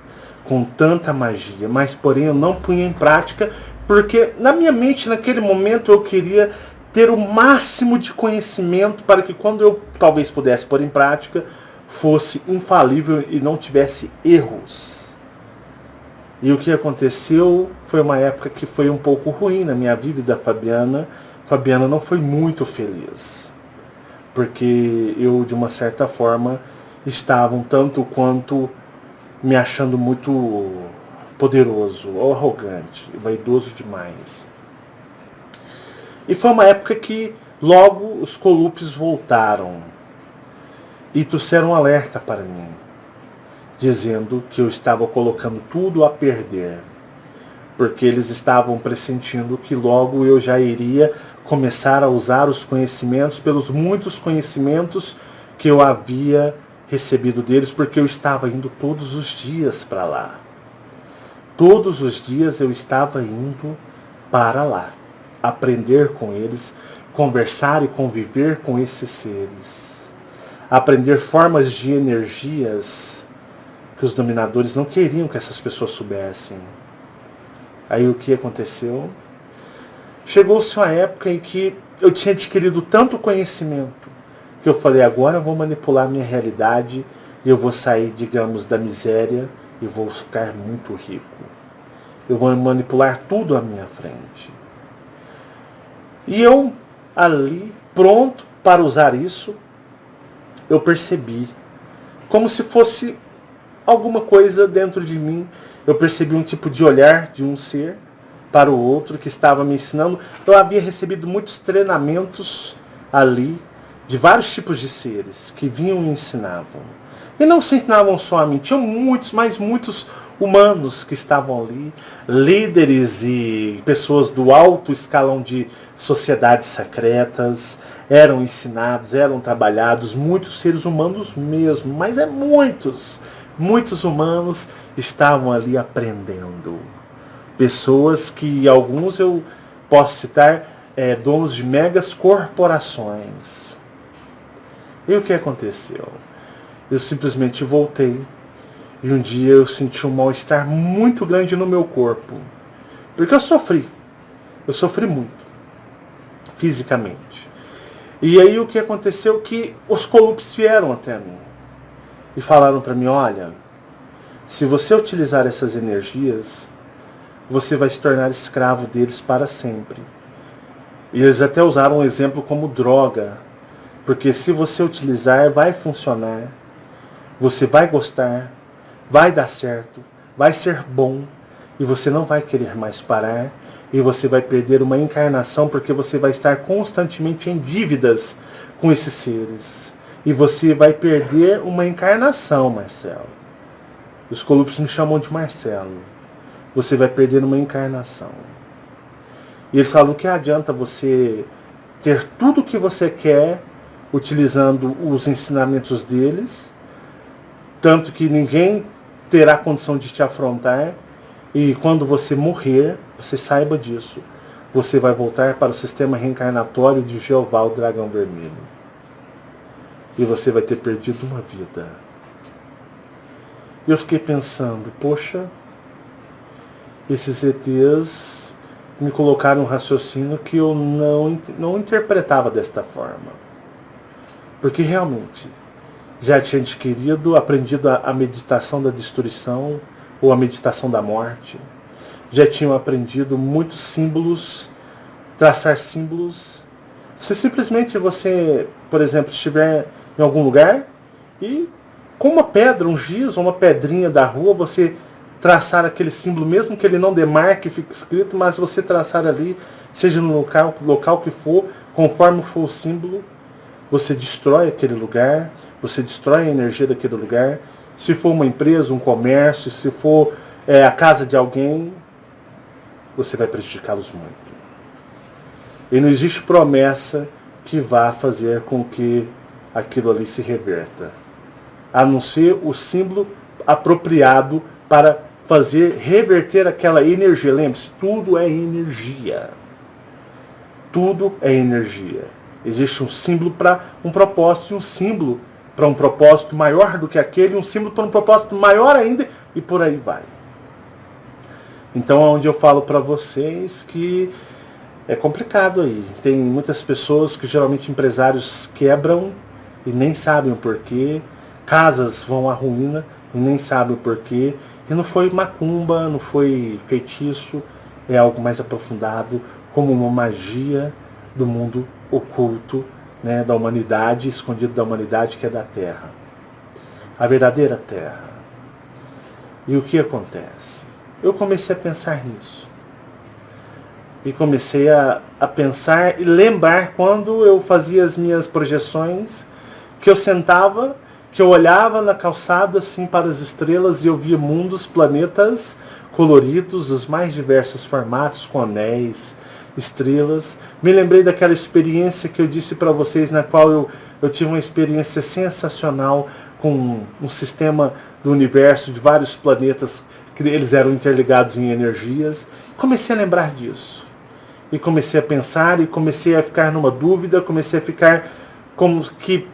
S1: com tanta magia, mas porém eu não punha em prática, porque na minha mente naquele momento eu queria ter o máximo de conhecimento para que quando eu talvez pudesse pôr em prática, fosse infalível e não tivesse erros. E o que aconteceu foi uma época que foi um pouco ruim na minha vida e da Fabiana. Fabiana não foi muito feliz, porque eu, de uma certa forma, estava um tanto quanto me achando muito poderoso, ou arrogante, vaidoso demais. E foi uma época que logo os Colupes voltaram e trouxeram um alerta para mim, dizendo que eu estava colocando tudo a perder, porque eles estavam pressentindo que logo eu já iria começar a usar os conhecimentos, pelos muitos conhecimentos que eu havia recebido deles, porque eu estava indo todos os dias para lá. Todos os dias eu estava indo para lá, aprender com eles, conversar e conviver com esses seres, aprender formas de energias que os dominadores não queriam que essas pessoas soubessem. Aí o que aconteceu? Chegou-se uma época em que eu tinha adquirido tanto conhecimento que eu falei, agora eu vou manipular a minha realidade e eu vou sair, digamos, da miséria e vou ficar muito rico. Eu vou manipular tudo à minha frente. E eu, ali, pronto para usar isso, eu percebi, como se fosse alguma coisa dentro de mim, eu percebi um tipo de olhar de um ser para o outro que estava me ensinando. Eu havia recebido muitos treinamentos ali, de vários tipos de seres que vinham e ensinavam. E não se ensinavam só a mim, tinham muitos, mas muitos humanos que estavam ali, líderes e pessoas do alto escalão de sociedades secretas, eram ensinados, eram trabalhados, muitos seres humanos mesmo, mas muitos humanos estavam ali aprendendo. Pessoas que alguns eu posso citar, donos de megas corporações. E o que aconteceu? Eu simplesmente voltei e um dia eu senti um mal-estar muito grande no meu corpo. Porque eu sofri muito, fisicamente. E aí o que aconteceu? Que os Colupes vieram até mim e falaram para mim, olha, se você utilizar essas energias, você vai se tornar escravo deles para sempre. E eles até usaram um exemplo como droga, porque se você utilizar, vai funcionar, você vai gostar, vai dar certo, vai ser bom, e você não vai querer mais parar, e você vai perder uma encarnação, porque você vai estar constantemente em dívidas com esses seres. E você vai perder uma encarnação, Marcelo. Os Colupes me chamam de Marcelo. Você vai perder uma encarnação. E eles falam, que adianta você ter tudo o que você quer, utilizando os ensinamentos deles, tanto que ninguém terá condição de te afrontar, e quando você morrer, você saiba disso, você vai voltar para o sistema reencarnatório de Jeová, o dragão vermelho. E você vai ter perdido uma vida. E eu fiquei pensando, poxa, esses ETs me colocaram um raciocínio que eu não interpretava desta forma. Porque realmente já tinha aprendido a meditação da destruição ou a meditação da morte. Já tinham aprendido muitos símbolos, traçar símbolos. Se simplesmente você, por exemplo, estiver em algum lugar e com uma pedra, um giz ou uma pedrinha da rua, você traçar aquele símbolo, mesmo que ele não demarque, fique escrito, mas você traçar ali, seja no local que for, conforme for o símbolo, você destrói aquele lugar, você destrói a energia daquele lugar. Se for uma empresa, um comércio, se for a casa de alguém, você vai prejudicá-los muito. E não existe promessa que vá fazer com que aquilo ali se reverta, a não ser o símbolo apropriado para fazer reverter aquela energia. Lembre-se, tudo é energia. Tudo é energia. Existe um símbolo para um propósito, e um símbolo para um propósito maior do que aquele, e um símbolo para um propósito maior ainda, e por aí vai. Então, é onde eu falo para vocês que é complicado aí. Tem muitas pessoas que geralmente empresários quebram e nem sabem o porquê. Casas vão à ruína e nem sabem o porquê. E não foi macumba, não foi feitiço, é algo mais aprofundado, como uma magia do mundo oculto, né, da humanidade, escondido da humanidade, que é da Terra. A verdadeira Terra. E o que acontece? Eu comecei a pensar nisso. E comecei a pensar e lembrar quando eu fazia as minhas projeções, que eu sentava, que eu olhava na calçada assim para as estrelas e eu via mundos, planetas coloridos dos mais diversos formatos, com anéis, estrelas. Me lembrei daquela experiência que eu disse para vocês, na qual eu tive uma experiência sensacional com um sistema do universo de vários planetas, que eles eram interligados em energias. Comecei a lembrar disso. E comecei a pensar, e comecei a ficar numa dúvida, comecei a ficar como que,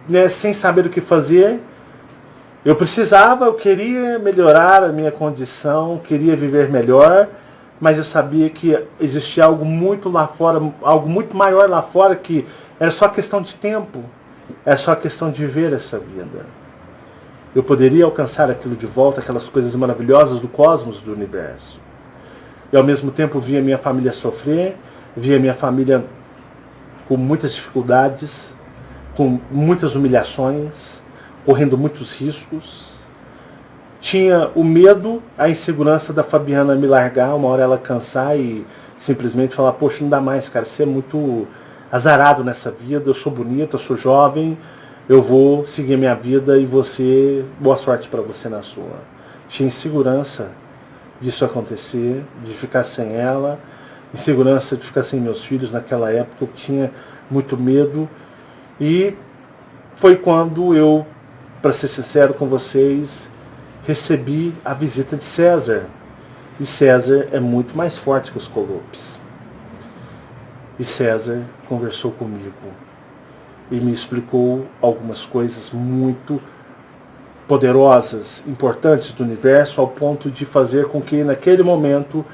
S1: né, sem saber o que fazer. Eu queria melhorar a minha condição, queria viver melhor, mas eu sabia que existia algo muito lá fora, algo muito maior lá fora, que era só questão de tempo, era só questão de viver essa vida. Eu poderia alcançar aquilo de volta, aquelas coisas maravilhosas do cosmos, do universo. E ao mesmo tempo via minha família sofrer, via minha família com muitas dificuldades, com muitas humilhações, correndo muitos riscos. Tinha o medo, a insegurança da Fabiana me largar, uma hora ela cansar e simplesmente falar, poxa, não dá mais, cara, você é muito azarado nessa vida, eu sou bonita, eu sou jovem, eu vou seguir minha vida e você, boa sorte para você na sua. Tinha insegurança disso acontecer, de ficar sem ela, insegurança de ficar sem meus filhos naquela época, eu tinha muito medo. E foi quando eu, para ser sincero com vocês, recebi a visita de César. E César é muito mais forte que os Colopes. E César conversou comigo e me explicou algumas coisas muito poderosas, importantes do universo, ao ponto de fazer com que naquele momento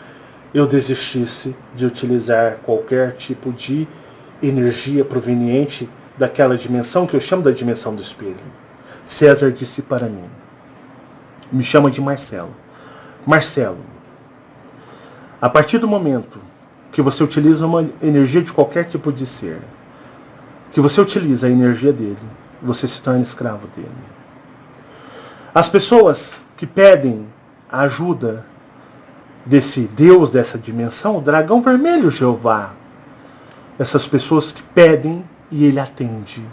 S1: eu desistisse de utilizar qualquer tipo de energia proveniente daquela dimensão que eu chamo da dimensão do espelho. César disse para mim, me chama de Marcelo. Marcelo, a partir do momento que você utiliza uma energia de qualquer tipo de ser, que você utiliza a energia dele, você se torna escravo dele. As pessoas que pedem a ajuda desse Deus, dessa dimensão, o dragão vermelho Jeová, essas pessoas que pedem e ele atende.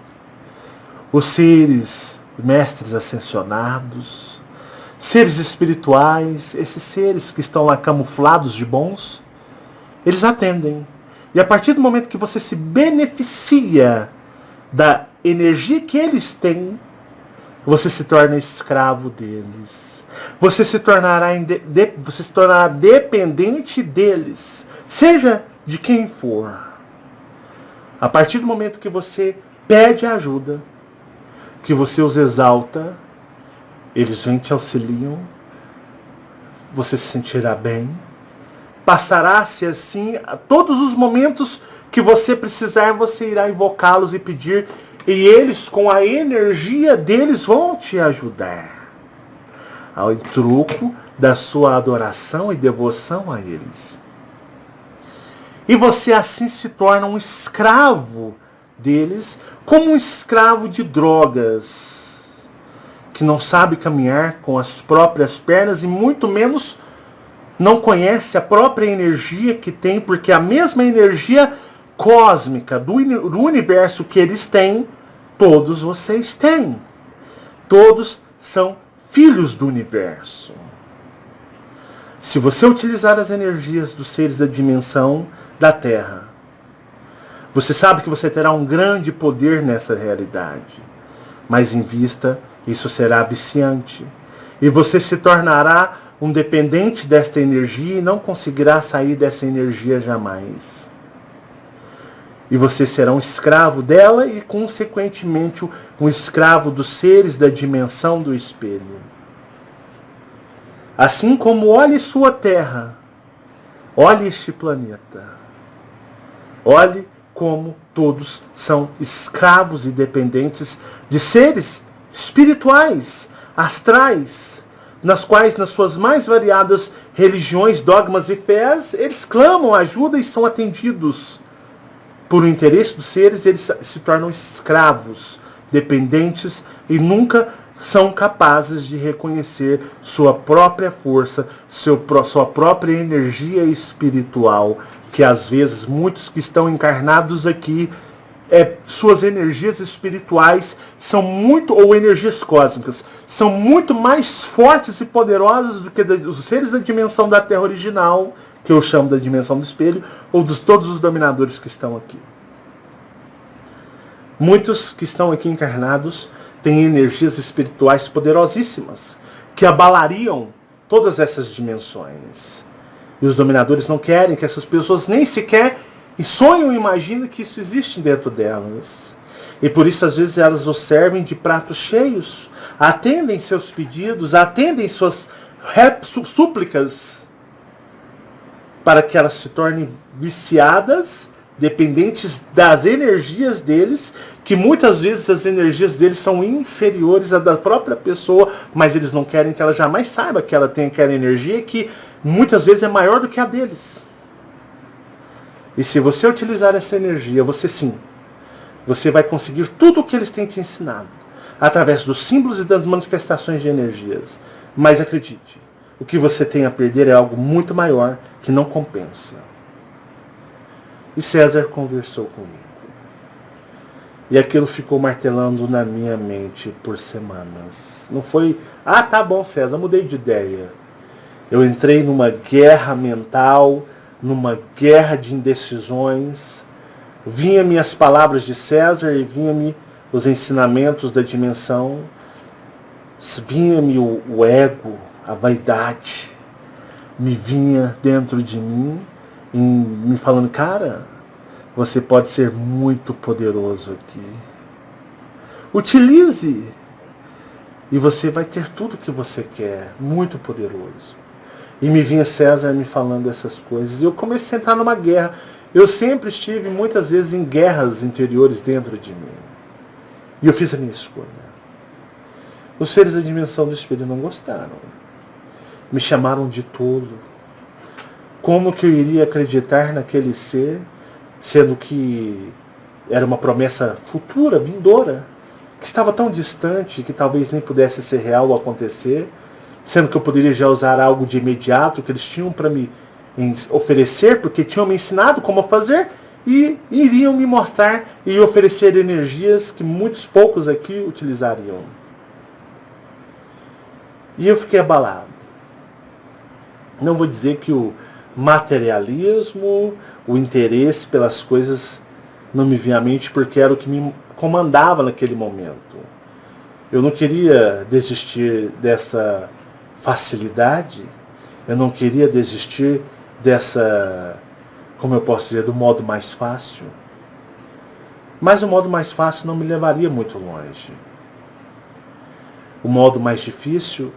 S1: Os seres, mestres ascensionados, seres espirituais, esses seres que estão lá camuflados de bons, eles atendem. E a partir do momento que você se beneficia da energia que eles têm, você se torna escravo deles. Você se tornará dependente deles, seja de quem for. A partir do momento que você pede ajuda, que você os exalta, Eles vêm te auxiliam, você se sentirá bem. Passará-se assim a todos os momentos que você precisar, você irá invocá-los e pedir, e eles, com a energia deles, vão te ajudar. Ao truco da sua adoração e devoção a eles. E você assim se torna um escravo deles, como um escravo de drogas, que não sabe caminhar com as próprias pernas e muito menos não conhece a própria energia que tem, porque a mesma energia cósmica do universo que eles têm, todos vocês têm. Todos são filhos do universo. Se você utilizar as energias dos seres da dimensão da Terra, você sabe que você terá um grande poder nessa realidade. Mas em vista, isso será viciante. E você se tornará um dependente desta energia e não conseguirá sair dessa energia jamais. E você será um escravo dela e, consequentemente, um escravo dos seres da dimensão do espelho. Assim como olhe sua Terra, olhe este planeta, olhe como todos são escravos e dependentes de seres espirituais, astrais, nas quais, nas suas mais variadas religiões, dogmas e fés, eles clamam ajuda e são atendidos. Por o interesse dos seres, eles se tornam escravos, dependentes e nunca são capazes de reconhecer sua própria força, sua própria energia espiritual, que às vezes muitos que estão encarnados aqui, suas energias espirituais são muito, ou energias cósmicas, são muito mais fortes e poderosas do que os seres da dimensão da Terra original, que eu chamo da dimensão do espelho, ou de todos os dominadores que estão aqui. Muitos que estão aqui encarnados têm energias espirituais poderosíssimas, que abalariam todas essas dimensões. E os dominadores não querem que essas pessoas nem sequer sonham e imaginam que isso existe dentro delas. E por isso, às vezes, elas os servem de pratos cheios, atendem seus pedidos, atendem suas súplicas, para que elas se tornem viciadas, dependentes das energias deles, que muitas vezes as energias deles são inferiores à da própria pessoa, mas eles não querem que ela jamais saiba que ela tem aquela energia que muitas vezes é maior do que a deles. E se você utilizar essa energia, você vai conseguir tudo o que eles têm te ensinado, através dos símbolos e das manifestações de energias. Mas acredite, o que você tem a perder é algo muito maior que não compensa. E César conversou comigo. E aquilo ficou martelando na minha mente por semanas. Não foi, tá bom, César, mudei de ideia. Eu entrei numa guerra mental, numa guerra de indecisões. Vinha-me as palavras de César e vinha-me os ensinamentos da dimensão. Vinha-me o ego, a vaidade. Me vinha dentro de mim, me falando, cara, você pode ser muito poderoso aqui. Utilize. E você vai ter tudo o que você quer, muito poderoso. E me vinha César me falando essas coisas. E eu comecei a entrar numa guerra. Eu sempre estive muitas vezes em guerras interiores dentro de mim. E eu fiz a minha escolha. Os seres da dimensão do espelho não gostaram. Me chamaram de tolo. Como que eu iria acreditar naquele ser, sendo que era uma promessa futura, vindoura, que estava tão distante que talvez nem pudesse ser real ou acontecer, sendo que eu poderia já usar algo de imediato que eles tinham para me oferecer, porque tinham me ensinado como fazer, e iriam me mostrar e oferecer energias que muitos poucos aqui utilizariam. E eu fiquei abalado. Não vou dizer que o materialismo, o interesse pelas coisas não me vinha à mente, porque era o que me comandava naquele momento. Eu não queria desistir dessa facilidade, eu não queria desistir dessa, como eu posso dizer, do modo mais fácil. Mas o modo mais fácil não me levaria muito longe. O modo mais difícil,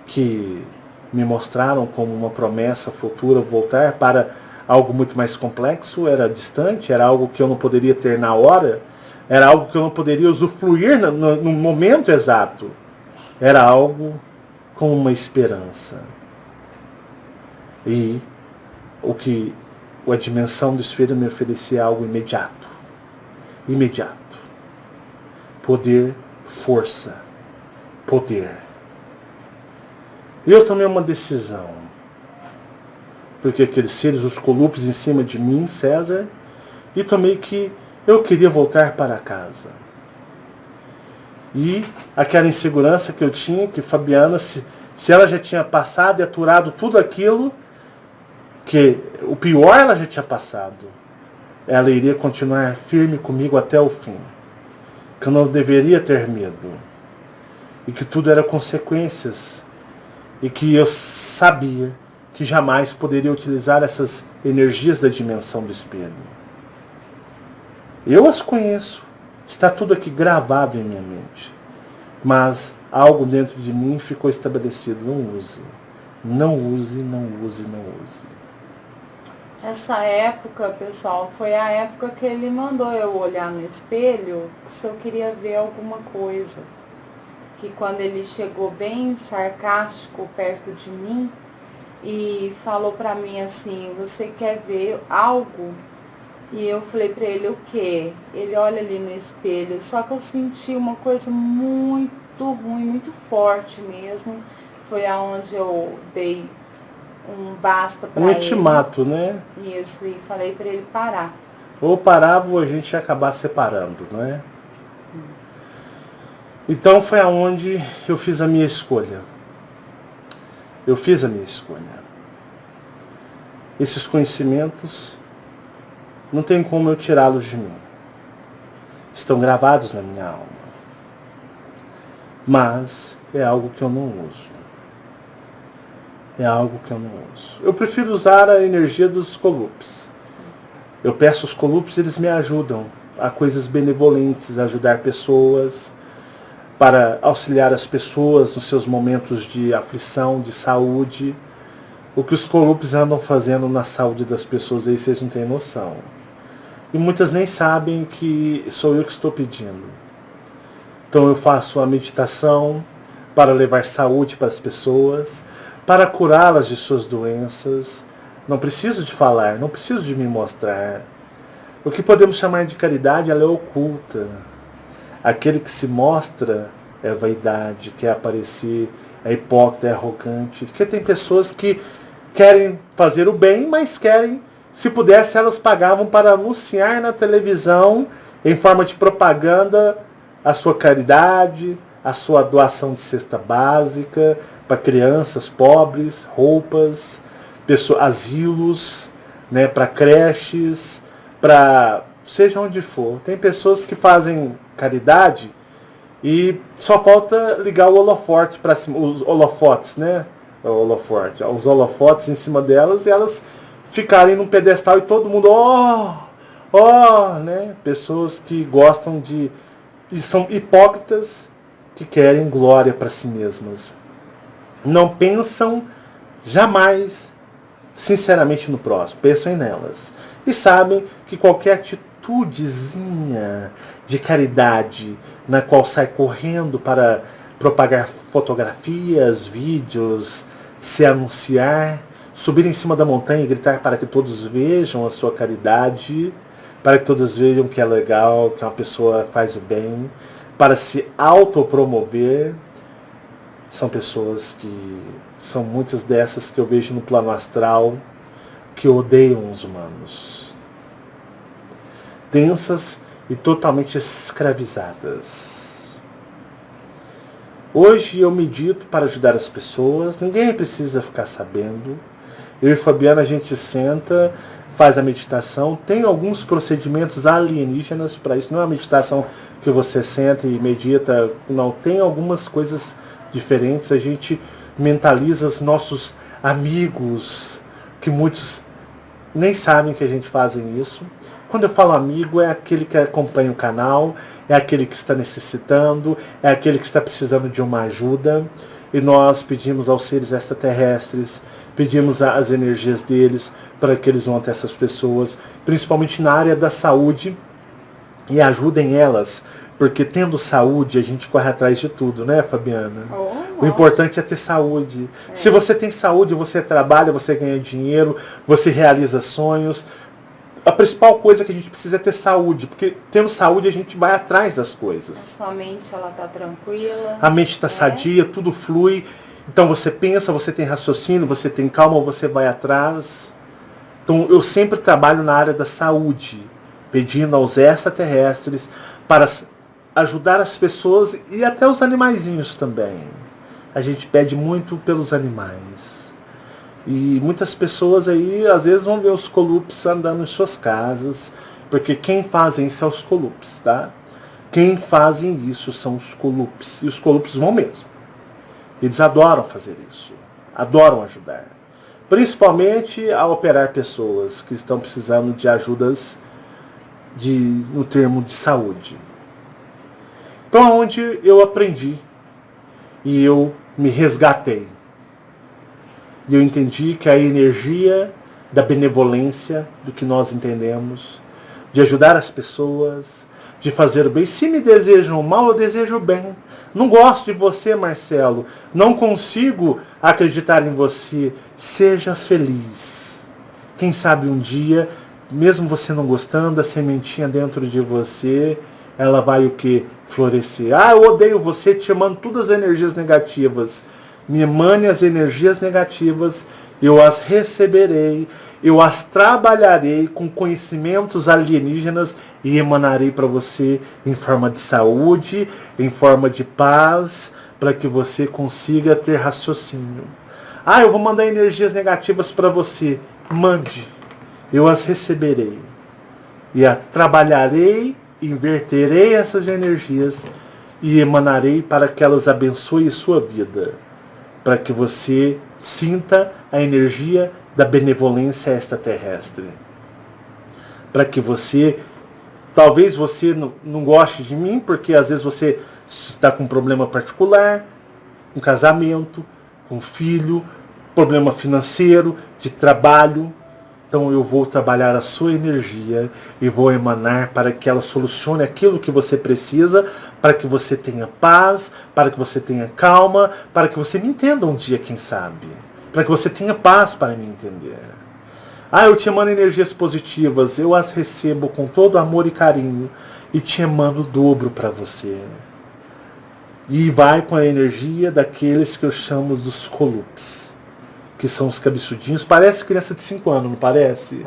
S1: que me mostraram como uma promessa futura voltar para algo muito mais complexo, era distante, era algo que eu não poderia ter na hora, era algo que eu não poderia usufruir no momento exato. Era algo com uma esperança. E a dimensão do espelho me oferecia algo imediato. Imediato. Poder, força. Poder. E eu tomei uma decisão. Porque aqueles seres, os colupes em cima de mim, César, e tomei que eu queria voltar para casa. E aquela insegurança que eu tinha, que Fabiana, se ela já tinha passado e aturado tudo aquilo, que o pior ela já tinha passado, ela iria continuar firme comigo até o fim. Que eu não deveria ter medo. E que tudo era consequências. E que eu sabia que jamais poderia utilizar essas energias da dimensão do espelho. Eu as conheço. Está tudo aqui gravado em minha mente. Mas algo dentro de mim ficou estabelecido. Não use. Não use, não use, não use.
S2: Essa época, pessoal, foi a época que ele mandou eu olhar no espelho se eu queria ver alguma coisa. Que quando ele chegou bem sarcástico perto de mim e falou pra mim assim, você quer ver algo? E eu falei pra ele, o quê? Ele olha ali no espelho, só que eu senti uma coisa muito ruim, muito forte mesmo. Foi aonde eu dei um basta pra ele.
S1: Um ultimato, né?
S2: Isso, e falei pra ele parar.
S1: Ou parava ou a gente ia acabar separando, não é?
S2: Sim.
S1: Então foi aonde eu fiz a minha escolha. Eu fiz a minha escolha. Esses conhecimentos não tem como eu tirá-los de mim. Estão gravados na minha alma. Mas é algo que eu não uso. É algo que eu não uso. Eu prefiro usar a energia dos colupes. Eu peço aos colupes, eles me ajudam a coisas benevolentes, a ajudar pessoas, para auxiliar as pessoas nos seus momentos de aflição, de saúde. O que os colupes andam fazendo na saúde das pessoas aí, vocês não têm noção. E muitas nem sabem que sou eu que estou pedindo. Então eu faço a meditação para levar saúde para as pessoas, para curá-las de suas doenças. Não preciso de falar, não preciso de me mostrar. O que podemos chamar de caridade, ela é oculta. Aquele que se mostra é vaidade, quer aparecer, é hipócrita, é arrogante. Porque tem pessoas que querem fazer o bem, mas querem, se pudesse, elas pagavam para anunciar na televisão, em forma de propaganda, a sua caridade, a sua doação de cesta básica para crianças pobres, roupas, asilos, né, para creches, para seja onde for. Tem pessoas que fazem caridade e só falta ligar o holofote para cima, os holofotes, né? Os holofotes em cima delas e elas ficarem num pedestal e todo mundo, né? Pessoas que gostam e são hipócritas, que querem glória para si mesmas. Não pensam jamais sinceramente no próximo, pensam nelas. E sabem que qualquer atitudezinha de caridade, na qual sai correndo para propagar fotografias, vídeos, se anunciar, subir em cima da montanha e gritar para que todos vejam a sua caridade, para que todos vejam que é legal, que uma pessoa faz o bem, para se autopromover. São pessoas que são muitas dessas que eu vejo no plano astral, que odeiam os humanos. Tensas e totalmente escravizadas. Hoje eu medito para ajudar as pessoas, ninguém precisa ficar sabendo. Eu e Fabiana, a gente senta, faz a meditação, tem alguns procedimentos alienígenas para isso, não é uma meditação que você senta e medita, não, tem algumas coisas diferentes, a gente mentaliza os nossos amigos, que muitos nem sabem que a gente faz isso. Quando eu falo amigo, é aquele que acompanha o canal, é aquele que está necessitando, é aquele que está precisando de uma ajuda. E nós pedimos aos seres extraterrestres, pedimos às energias deles para que eles vão até essas pessoas, principalmente na área da saúde, e ajudem elas, porque tendo saúde a gente corre atrás de tudo, né, Fabiana? O importante é ter saúde. Se você tem saúde, você trabalha, você ganha dinheiro, você realiza sonhos. A principal coisa que a gente precisa é ter saúde, porque tendo saúde a gente vai atrás das coisas.
S2: A sua mente, ela tá tranquila.
S1: A mente está sadia, tudo flui. Então você pensa, você tem raciocínio, você tem calma, você vai atrás. Então eu sempre trabalho na área da saúde, pedindo aos extraterrestres para ajudar as pessoas e até os animaizinhos também. A gente pede muito pelos animais. E muitas pessoas aí, às vezes, vão ver os Colupes andando em suas casas, porque quem fazem isso é os Colupes, tá? Quem fazem isso são os Colupes. E os Colupes vão mesmo. Eles adoram fazer isso. Adoram ajudar. Principalmente a operar pessoas que estão precisando de ajudas no termo de saúde. Então, onde eu aprendi e eu me resgatei. E eu entendi que a energia da benevolência, do que nós entendemos, de ajudar as pessoas, de fazer o bem. Se me desejam mal, eu desejo o bem. Não gosto de você, Marcelo. Não consigo acreditar em você. Seja feliz. Quem sabe um dia, mesmo você não gostando, a sementinha dentro de você, ela vai o quê? Florescer. Ah, eu odeio você, te mando todas as energias negativas. Me emane as energias negativas, eu as receberei, eu as trabalharei com conhecimentos alienígenas e emanarei para você em forma de saúde, em forma de paz, para que você consiga ter raciocínio. Ah, eu vou mandar energias negativas para você. Mande, eu as receberei. E trabalharei, inverterei essas energias e emanarei para que elas abençoem sua vida. Para que você sinta a energia da benevolência extraterrestre. Para que você, talvez você não goste de mim, porque às vezes você está com um problema particular, um casamento, com um filho, problema financeiro, de trabalho. Então eu vou trabalhar a sua energia e vou emanar para que ela solucione aquilo que você precisa, para que você tenha paz, para que você tenha calma, para que você me entenda um dia, quem sabe. Para que você tenha paz para me entender. Ah, eu te emano energias positivas, eu as recebo com todo amor e carinho e te emano o dobro para você. E vai com a energia daqueles que eu chamo dos Colupes. Que são os cabeçudinhos. Parece criança de 5 anos, não parece?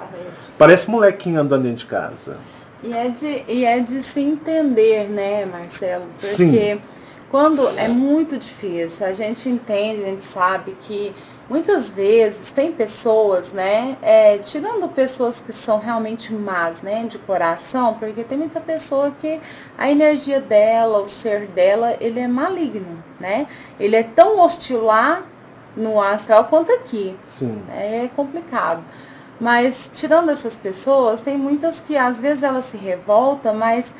S1: Parece molequinho andando dentro de casa.
S2: E é de se entender, né, Marcelo? Porque
S1: Sim.
S2: quando é muito difícil, a gente entende, a gente sabe que muitas vezes tem pessoas, né, tirando pessoas que são realmente más, né, de coração, porque tem muita pessoa que a energia dela, o ser dela, ele é maligno, né? Ele é tão hostil lá no astral quanto aqui.
S1: Sim.
S2: É complicado. Mas tirando essas pessoas, tem muitas que às vezes elas se revoltam, mas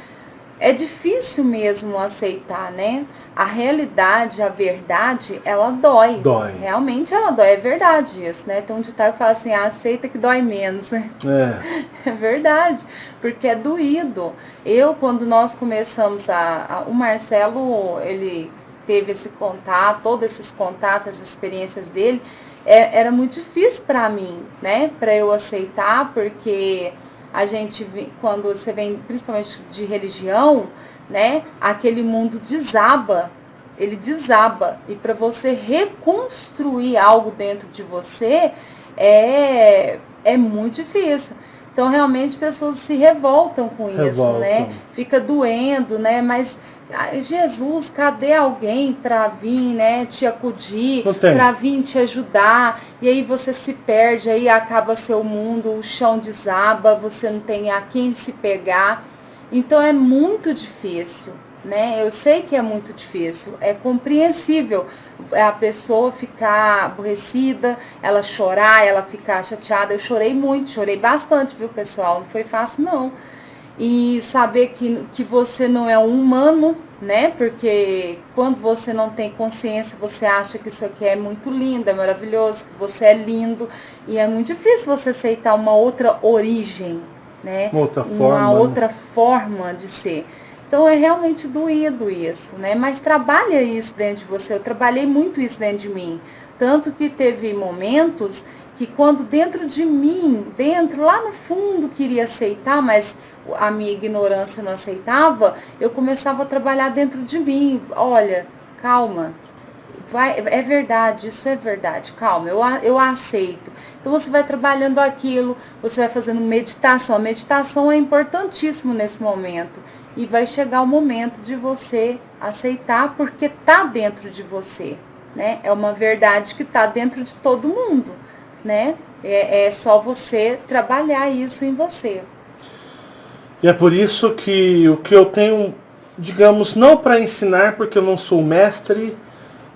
S2: é difícil mesmo aceitar, né? A realidade, a verdade, ela dói.
S1: Dói.
S2: Realmente ela dói, é verdade isso, né? Tem um ditado que fala assim, aceita que dói menos. É verdade, porque é doído. Quando nós começamos o Marcelo, ele teve esse contato, todos esses contatos, as experiências dele, era muito difícil para mim, né? Para eu aceitar, porque a gente, quando você vem principalmente de religião, né? Aquele mundo desaba, ele desaba. E para você reconstruir algo dentro de você, é muito difícil. Então, realmente, pessoas se revoltam com isso, né? Fica doendo, né? Mas Jesus, cadê alguém para vir, né, te acudir, para vir te ajudar? E aí você se perde, aí acaba seu mundo, o chão desaba, você não tem a quem se pegar. Então é muito difícil, né? Eu sei que é muito difícil, é compreensível a pessoa ficar aborrecida, ela chorar, ela ficar chateada. Eu chorei muito, chorei bastante, viu, pessoal? Não foi fácil, não. E saber que você não é um humano, né? Porque quando você não tem consciência, você acha que isso aqui é muito lindo, é maravilhoso, que você é lindo. E é muito difícil você aceitar uma outra origem, né? Uma outra forma de ser. Então é realmente doído isso, né? Mas trabalha isso dentro de você. Eu trabalhei muito isso dentro de mim. Tanto que teve momentos que quando dentro de mim, lá no fundo queria aceitar, mas a minha ignorância não aceitava, eu começava a trabalhar dentro de mim. Olha, calma. É verdade, isso é verdade, calma, eu aceito. Então você vai trabalhando aquilo, você vai fazendo meditação. A meditação é importantíssimo nesse momento. E vai chegar o momento de você aceitar, porque está dentro de você, né? É uma verdade que está dentro de todo mundo, né? É só você trabalhar isso em você.
S1: E é por isso que o que eu tenho, digamos, não para ensinar, porque eu não sou mestre,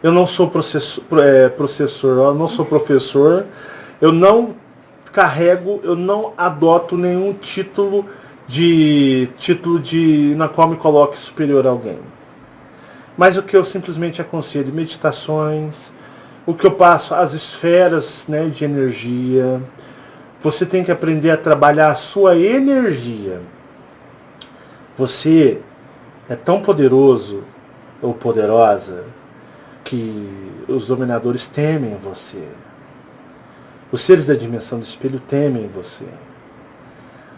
S1: eu não sou eu não sou professor, eu não carrego, eu não adoto nenhum título na qual me coloque superior a alguém. Mas o que eu simplesmente aconselho, meditações, o que eu passo, as esferas, né, de energia. Você tem que aprender a trabalhar a sua energia. Você é tão poderoso ou poderosa que os dominadores temem você. Os seres da dimensão do espelho temem você.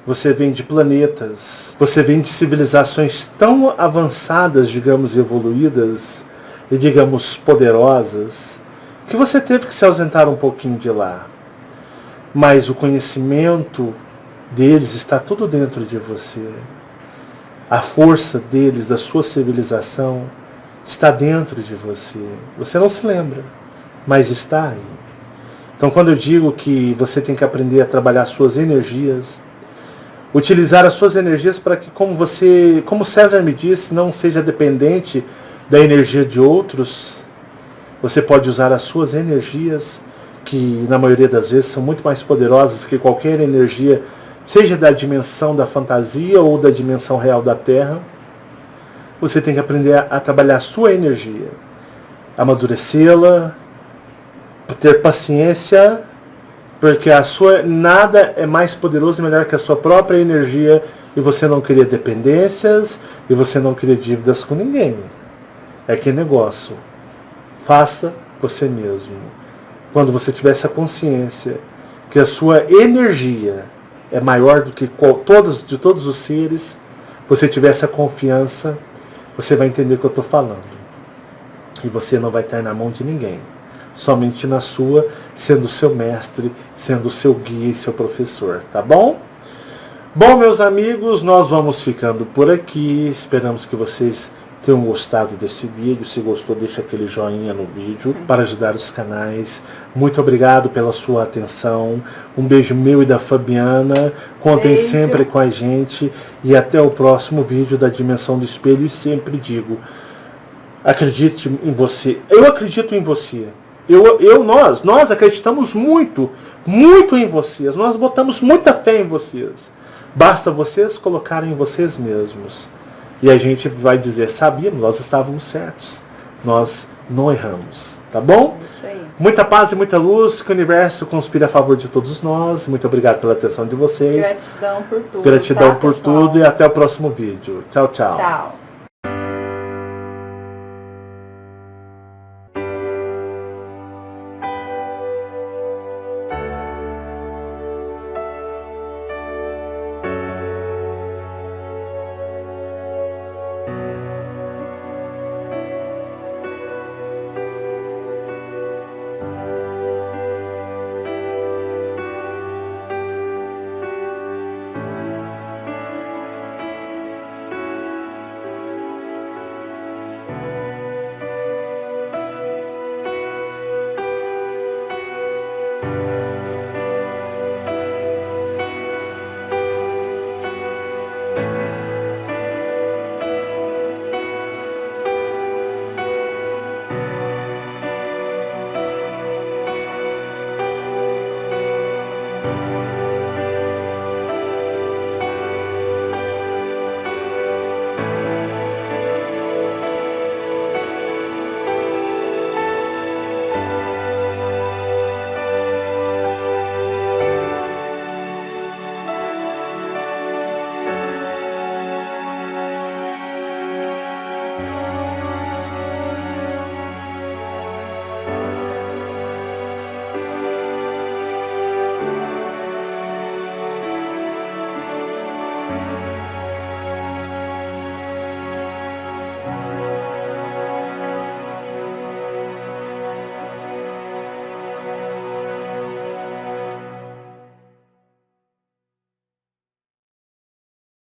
S1: Você vem de planetas, você vem de civilizações tão avançadas, digamos, evoluídas e, digamos, poderosas, que você teve que se ausentar um pouquinho de lá. Mas o conhecimento deles está tudo dentro de você. A força deles, da sua civilização, está dentro de você. Você não se lembra, mas está aí. Então, quando eu digo que você tem que aprender a trabalhar suas energias, utilizar as suas energias para que, como César me disse, não seja dependente da energia de outros, você pode usar as suas energias, que na maioria das vezes são muito mais poderosas que qualquer energia, seja da dimensão da fantasia ou da dimensão real da Terra. Você tem que aprender a trabalhar a sua energia, amadurecê-la, ter paciência, porque nada é mais poderoso e melhor que a sua própria energia, e você não queria dependências, e você não queria dívidas com ninguém. É que negócio. Faça você mesmo. Quando você tiver essa consciência que a sua energia é maior do que de todos os seres, você tiver essa confiança, você vai entender o que eu estou falando. E você não vai estar na mão de ninguém. Somente na sua, sendo seu mestre, sendo seu guia e seu professor, tá bom? Bom, meus amigos, nós vamos ficando por aqui. Esperamos que vocês tenham gostado desse vídeo. Se gostou, deixa aquele joinha no vídeo para ajudar os canais. Muito obrigado pela sua atenção. Um beijo meu e da Fabiana. Contem sempre com a gente. E até o próximo vídeo da Dimensão do Espelho. E sempre digo, acredite em você. Eu acredito em você. Nós acreditamos muito em vocês. Nós botamos muita fé em vocês. Basta vocês colocarem em vocês mesmos. E a gente vai dizer, sabíamos, nós estávamos certos. Nós não erramos. Tá bom?
S2: Isso aí.
S1: Muita paz e muita luz. Que o universo conspire a favor de todos nós. Muito obrigado pela atenção de vocês.
S2: Gratidão por tudo.
S1: Gratidão por tudo. E até o próximo vídeo. Tchau, tchau.
S2: Tchau.
S1: Tchau.